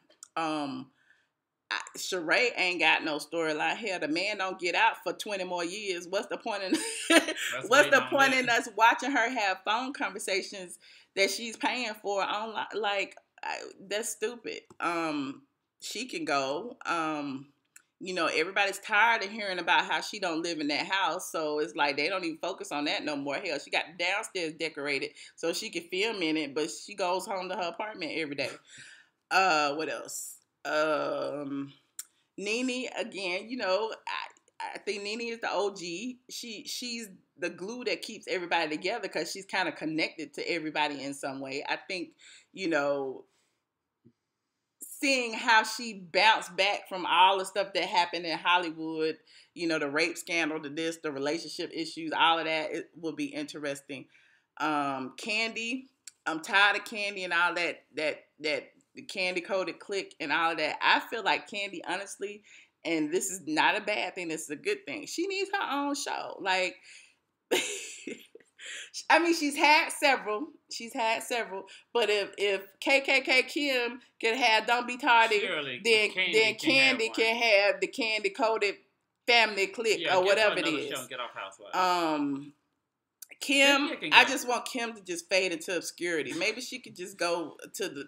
[SPEAKER 1] Sheree ain't got no storyline. Hell, the man don't get out for 20 more years. What's the point in in us watching her have phone conversations that she's paying for online? Like, that's stupid. She can go. Everybody's tired of hearing about how she don't live in that house. So it's like they don't even focus on that no more. Hell, she got downstairs decorated so she can film in it, but she goes home to her apartment every day. What else? Nene, again, I think Nene is the OG. She's the glue that keeps everybody together because she's kind of connected to everybody in some way. I think, seeing how she bounced back from all the stuff that happened in Hollywood, the rape scandal, the relationship issues, all of that, it will be interesting. Candy, I'm tired of Candy and all that the Candy coded clique and all of that. I feel like Candy, honestly, and this is not a bad thing, this is a good thing, she needs her own show. Like, I mean, she's had several, but if KKK Kim can have Don't Be Tardy, then Candy can have the Candy coded family clique, or whatever it is.
[SPEAKER 2] Show, get off Housewives.
[SPEAKER 1] Kim, I just want Kim to just fade into obscurity. Maybe she could just go to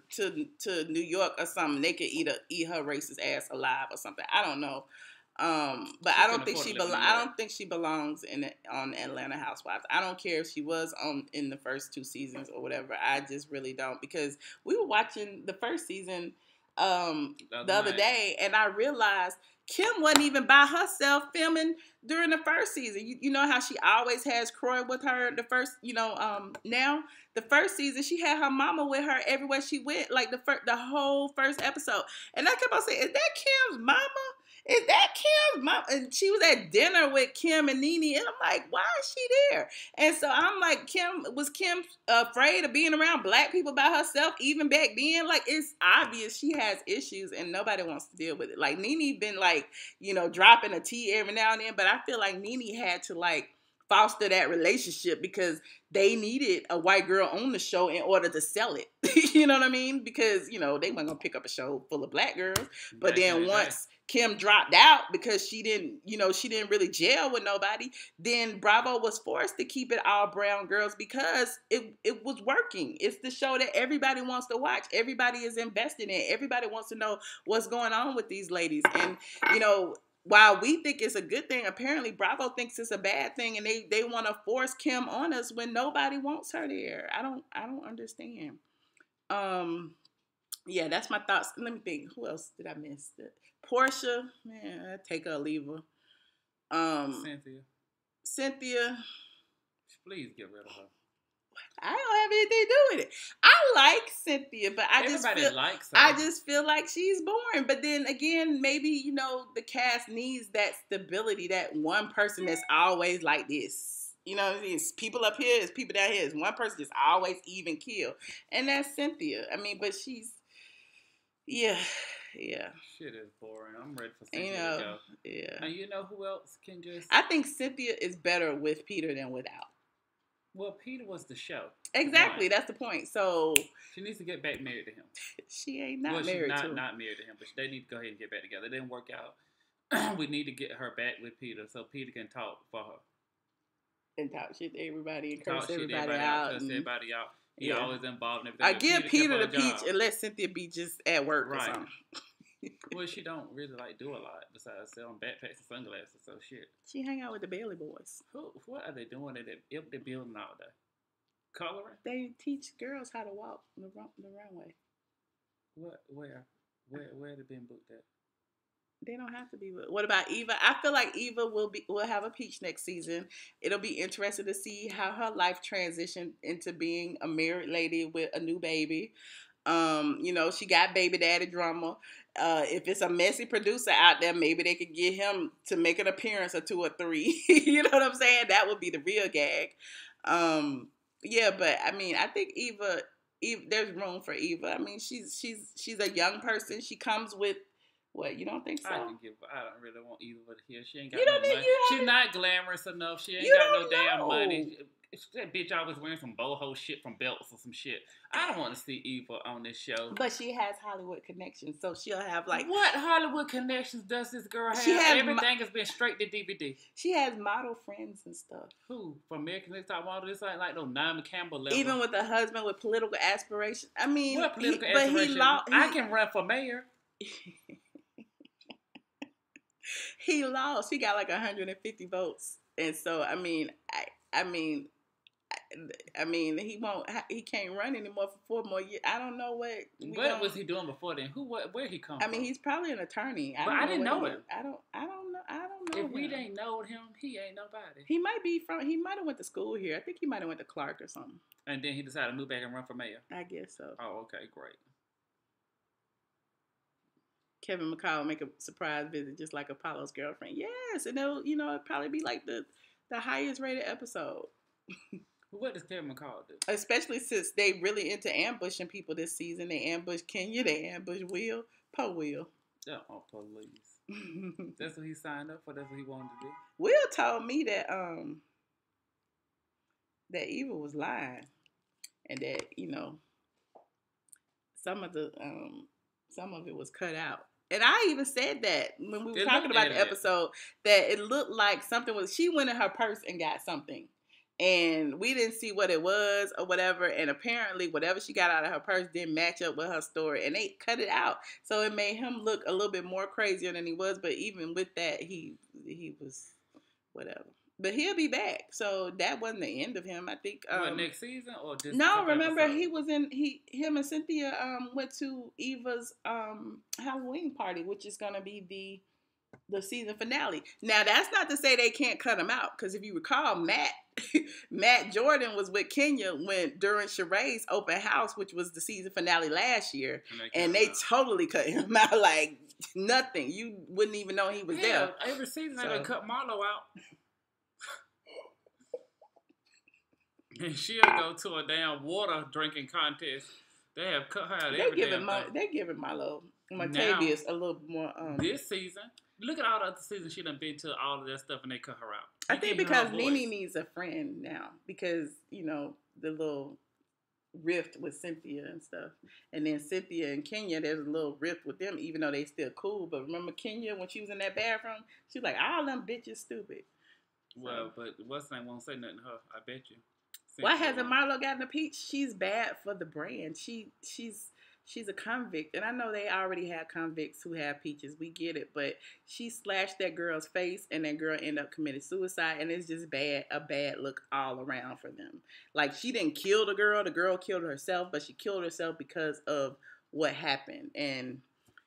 [SPEAKER 1] New York or something. They could eat her racist ass alive or something. I don't know. But I don't think she belongs on Atlanta Housewives. I don't care if she was in the first 2 seasons or whatever. I just really don't, because we were watching the first season the other day, and I realized Kim wasn't even by herself filming during the first season. You know how she always has Croy with her the first, now the first season she had her mama with her everywhere she went, like the whole first episode. And I kept on saying, is that Kim's mama? Is that Kim's mom? And she was at dinner with Kim and Nene, and I'm like, why is she there? And so I'm like, was Kim afraid of being around black people by herself even back then? Like, it's obvious she has issues and nobody wants to deal with it. Like, Nene been like, dropping a tea every now and then, but I feel like Nene had to like foster that relationship because they needed a white girl on the show in order to sell it. You know what I mean? Because, they weren't going to pick up a show full of black girls. But then once Kim dropped out because she didn't really gel with nobody, then Bravo was forced to keep it all brown girls because it was working. It's the show that everybody wants to watch. Everybody is invested in. Everybody wants to know what's going on with these ladies. And, while we think it's a good thing, apparently Bravo thinks it's a bad thing, and they want to force Kim on us when nobody wants her there. I don't understand. Yeah, that's my thoughts. Let me think. Who else did I miss? Portia, man, take her or leave her. Cynthia.
[SPEAKER 2] Please get rid of her.
[SPEAKER 1] I don't have anything to do with it. I like Cynthia, but I just feel like she's boring. But then again, maybe, the cast needs that stability, that one person that's always like this. It's people up here, it's people down here. It's one person that's always even kill. And that's Cynthia. I mean, but she's, yeah.
[SPEAKER 2] Shit is boring. I'm ready for Cynthia to go.
[SPEAKER 1] Yeah.
[SPEAKER 2] And you know who else can just...
[SPEAKER 1] I think Cynthia is better with Peter than without.
[SPEAKER 2] Well, Peter was the show.
[SPEAKER 1] Exactly, that's the point. So
[SPEAKER 2] she needs to get back married to him.
[SPEAKER 1] She ain't married to him.
[SPEAKER 2] She's not married to him, but they need to go ahead and get back together. It didn't work out. We need to get her back with Peter so Peter can talk for her.
[SPEAKER 1] And talk shit to everybody and curse everybody out.
[SPEAKER 2] Curse everybody out. He always involved in everything.
[SPEAKER 1] I give Peter the peach and let Cynthia be just at work or something.
[SPEAKER 2] Well, she don't really do a lot besides selling backpacks and sunglasses. So shit.
[SPEAKER 1] She hang out with the Bailey boys.
[SPEAKER 2] What are they doing at the building all day? Coloring?
[SPEAKER 1] They teach girls how to walk the runway.
[SPEAKER 2] Where they been booked at?
[SPEAKER 1] They don't have to be. What about Eva? I feel like Eva will have a peach next season. It'll be interesting to see how her life transitioned into being a married lady with a new baby. She got baby daddy drama. If it's a messy producer out there, maybe they could get him to make an appearance or 2 or 3. You know what I'm saying? That would be the real gag. Yeah, but I mean, I think Eva, there's room for Eva. I mean, she's a young person. She comes with what? You don't think so?
[SPEAKER 2] I don't really want Eva here. She ain't got no money. She's not glamorous enough. She ain't got no damn money. That bitch always wearing some boho shit from belts or some shit. I don't want to see Eva on this show.
[SPEAKER 1] But she has Hollywood connections, so she'll have
[SPEAKER 2] What Hollywood connections does this girl have? Everything has been straight to DVD.
[SPEAKER 1] She has model friends and stuff.
[SPEAKER 2] Who? For American Next Top Model? This ain't like no Naomi Campbell level.
[SPEAKER 1] Even with a husband with political aspirations. I mean,
[SPEAKER 2] what political aspirations? I can run for mayor.
[SPEAKER 1] He lost. He got like 150 votes, and so I mean, he can't run anymore for 4 more years. I don't know what
[SPEAKER 2] was he doing before then? Where he come
[SPEAKER 1] from?
[SPEAKER 2] I
[SPEAKER 1] mean, he's probably an attorney.
[SPEAKER 2] I didn't know him.
[SPEAKER 1] I don't know.
[SPEAKER 2] If we didn't know him, he ain't nobody.
[SPEAKER 1] He might have went to school here. I think he might have went to Clark or something.
[SPEAKER 2] And then he decided to move back and run for mayor.
[SPEAKER 1] I guess so.
[SPEAKER 2] Oh, okay, great.
[SPEAKER 1] Kevin McCall make a surprise visit just like Apollo's girlfriend. Yes, and it'll probably be like the highest rated episode.
[SPEAKER 2] What does Kevin McCall do?
[SPEAKER 1] Especially since they really into ambushing people this season. They ambushed Kenya. They ambushed Will. Will.
[SPEAKER 2] Oh, police. That's what he signed up for. That's what he wanted to do.
[SPEAKER 1] Will told me that that Eva was lying, and that some of it was cut out. And I even said that when we were talking about the episode, that it looked like something was. She went in her purse and got something. And we didn't see what it was or whatever. And apparently whatever she got out of her purse didn't match up with her story. And they cut it out. So it made him look a little bit more crazier than he was. But even with that, he was whatever. But he'll be back. So that wasn't the end of him. I think.
[SPEAKER 2] What, next season or this?
[SPEAKER 1] No, remember episode? He was in. Him and Cynthia went to Eva's Halloween party, which is gonna be the season finale. Now that's not to say they can't cut him out, because if you recall, Matt Jordan was with Kenya during Sheree's open house, which was the season finale last year, and they totally cut him out like nothing. You wouldn't even know he was there.
[SPEAKER 2] Every season they cut Marlo out. And she'll go to a damn water drinking contest. They have cut her out. They're
[SPEAKER 1] giving Matavius a little more.
[SPEAKER 2] This season, look at all the other seasons she done been to, all of that stuff, and they cut her out.
[SPEAKER 1] I think because Nene needs a friend now, because the little rift with Cynthia and stuff. And then Cynthia and Kenya, there's a little rift with them, even though they still cool. But remember Kenya, when she was in that bathroom, she was like, all them bitches stupid.
[SPEAKER 2] Well, but what's name won't say nothing to her. I bet you.
[SPEAKER 1] Why hasn't Marlo gotten a peach? She's bad for the brand. She's a convict, and I know they already have convicts who have peaches. We get it, but she slashed that girl's face, and that girl ended up committing suicide, and it's just a bad look all around for them. Like, she didn't kill the girl killed herself, but she killed herself because of what happened. And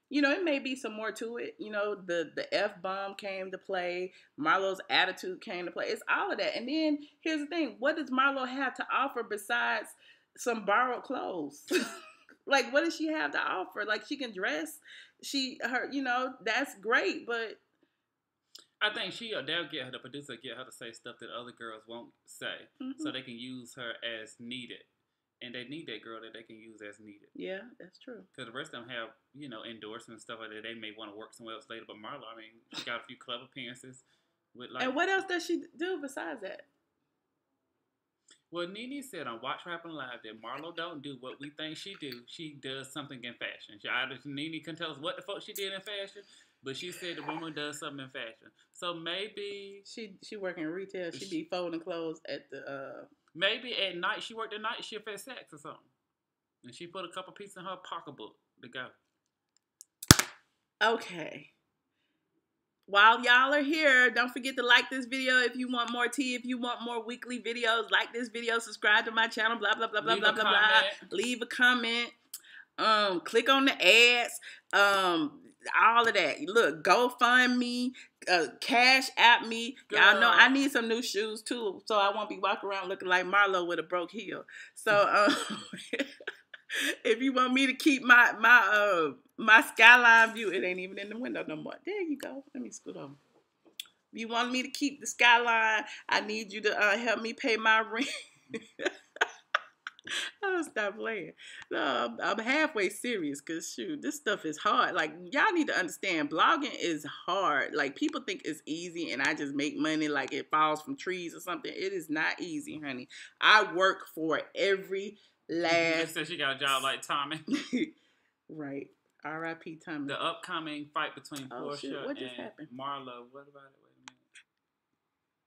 [SPEAKER 1] you know, it may be some more to it. You know, the F-bomb came to play. Marlo's attitude came to play. It's all of that. And then here's the thing. What does Marlo have to offer besides some borrowed clothes? Like, what does she have to offer? Like, she can dress. You know, that's great, but
[SPEAKER 2] I think they'll get her, the producer get her to say stuff that other girls won't say, so they can use her as needed. And they need that girl that they can use as needed.
[SPEAKER 1] Yeah, that's true.
[SPEAKER 2] Because the rest of them have, you know, endorsements and stuff like that. They may want to work somewhere else later. But Marlo, I mean, she got a few club appearances.
[SPEAKER 1] And what else does she do besides that?
[SPEAKER 2] Well, Nene said on Watch Rapping Live that Marlo don't do what we think she do. She does something in fashion. Nene can tell us what the fuck she did in fashion, but she said the woman does something in fashion. So maybe
[SPEAKER 1] she work in retail. She be folding clothes at the.
[SPEAKER 2] Maybe at night she worked the night shift at Saks or something, and she put a couple pieces in her pocketbook to go.
[SPEAKER 1] Okay. While y'all are here, don't forget to like this video if you want more tea. If you want more weekly videos, like this video, subscribe to my channel, blah, blah, blah, blah, blah, blah, blah. Leave a comment. Click on the ads. All of that. Look, GoFundMe, Cash App me. Girl. Y'all know I need some new shoes too, so I won't be walking around looking like Marlo with a broke heel. So, if you want me to keep my skyline view, it ain't even in the window no more. There you go. Let me scoot over. If you want me to keep the skyline, I need you to help me pay my rent. Oh, stop playing. No, I'm halfway serious because, shoot, this stuff is hard. Like, y'all need to understand, blogging is hard. Like, people think it's easy and I just make money like it falls from trees or something. It is not easy, honey. I work for every last...
[SPEAKER 2] said she got a job like Tommy.
[SPEAKER 1] Right. R.I.P. Tommy.
[SPEAKER 2] The upcoming fight between Portia
[SPEAKER 1] what just
[SPEAKER 2] and
[SPEAKER 1] happened?
[SPEAKER 2] Marlo. What about it? Wait a minute.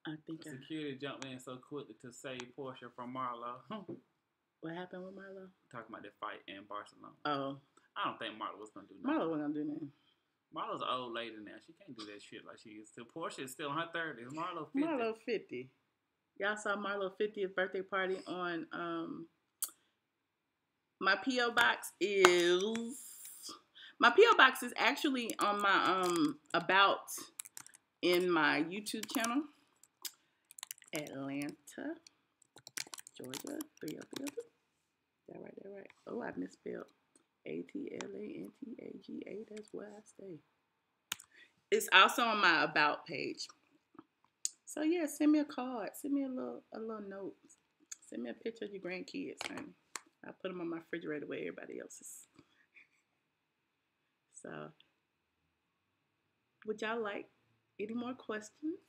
[SPEAKER 1] I think
[SPEAKER 2] security jumped in so quickly to save Portia from Marlo.
[SPEAKER 1] What happened with Marlo?
[SPEAKER 2] Talking about that fight in Barcelona.
[SPEAKER 1] Oh.
[SPEAKER 2] I don't think Marlo was going to do nothing.
[SPEAKER 1] Marlo wasn't going to do nothing.
[SPEAKER 2] Marlo's an old lady now. She can't do that shit like she used to. Portia is still in her 30s. Marlo 50.
[SPEAKER 1] Marlo 50. Y'all saw Marlo's 50th birthday party on... My P.O. Box is... My P.O. Box is actually on my about in my YouTube channel. Atlanta, Georgia, 30302. That right. Oh, I misspelled. ATLIENTAGA. That's where I stay. It's also on my about page. So yeah, send me a card. Send me a little note. Send me a picture of your grandkids, honey. I put them on my refrigerator where everybody else is. So, would y'all like any more questions?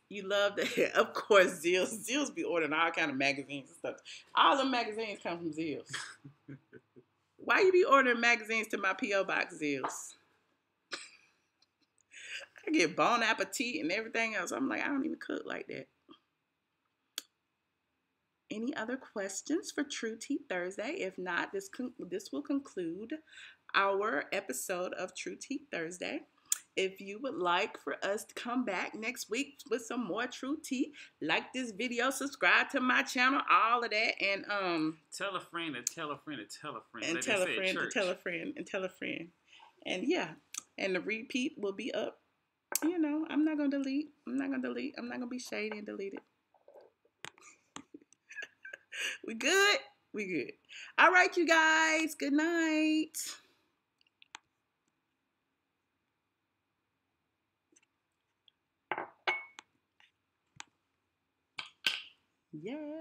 [SPEAKER 1] You love that. Of course, Zills. Zills be ordering all kind of magazines and stuff. All the magazines come from Zills. Why you be ordering magazines to my P.O. Box, Zills? I get Bon Appetit and everything else. I'm like, I don't even cook like that. Any other questions for True Tea Thursday? If not, this will conclude our episode of True Tea Thursday. If you would like for us to come back next week with some more True Tea, like this video, subscribe to my channel, all of that, and
[SPEAKER 2] tell a friend to tell a friend to tell a friend.
[SPEAKER 1] And tell a friend to tell a friend and tell a friend. And yeah, and the repeat will be up. You know, I'm not gonna delete. I'm not gonna be shady and delete it. We good? We good. All right, you guys. Good night. Yeah.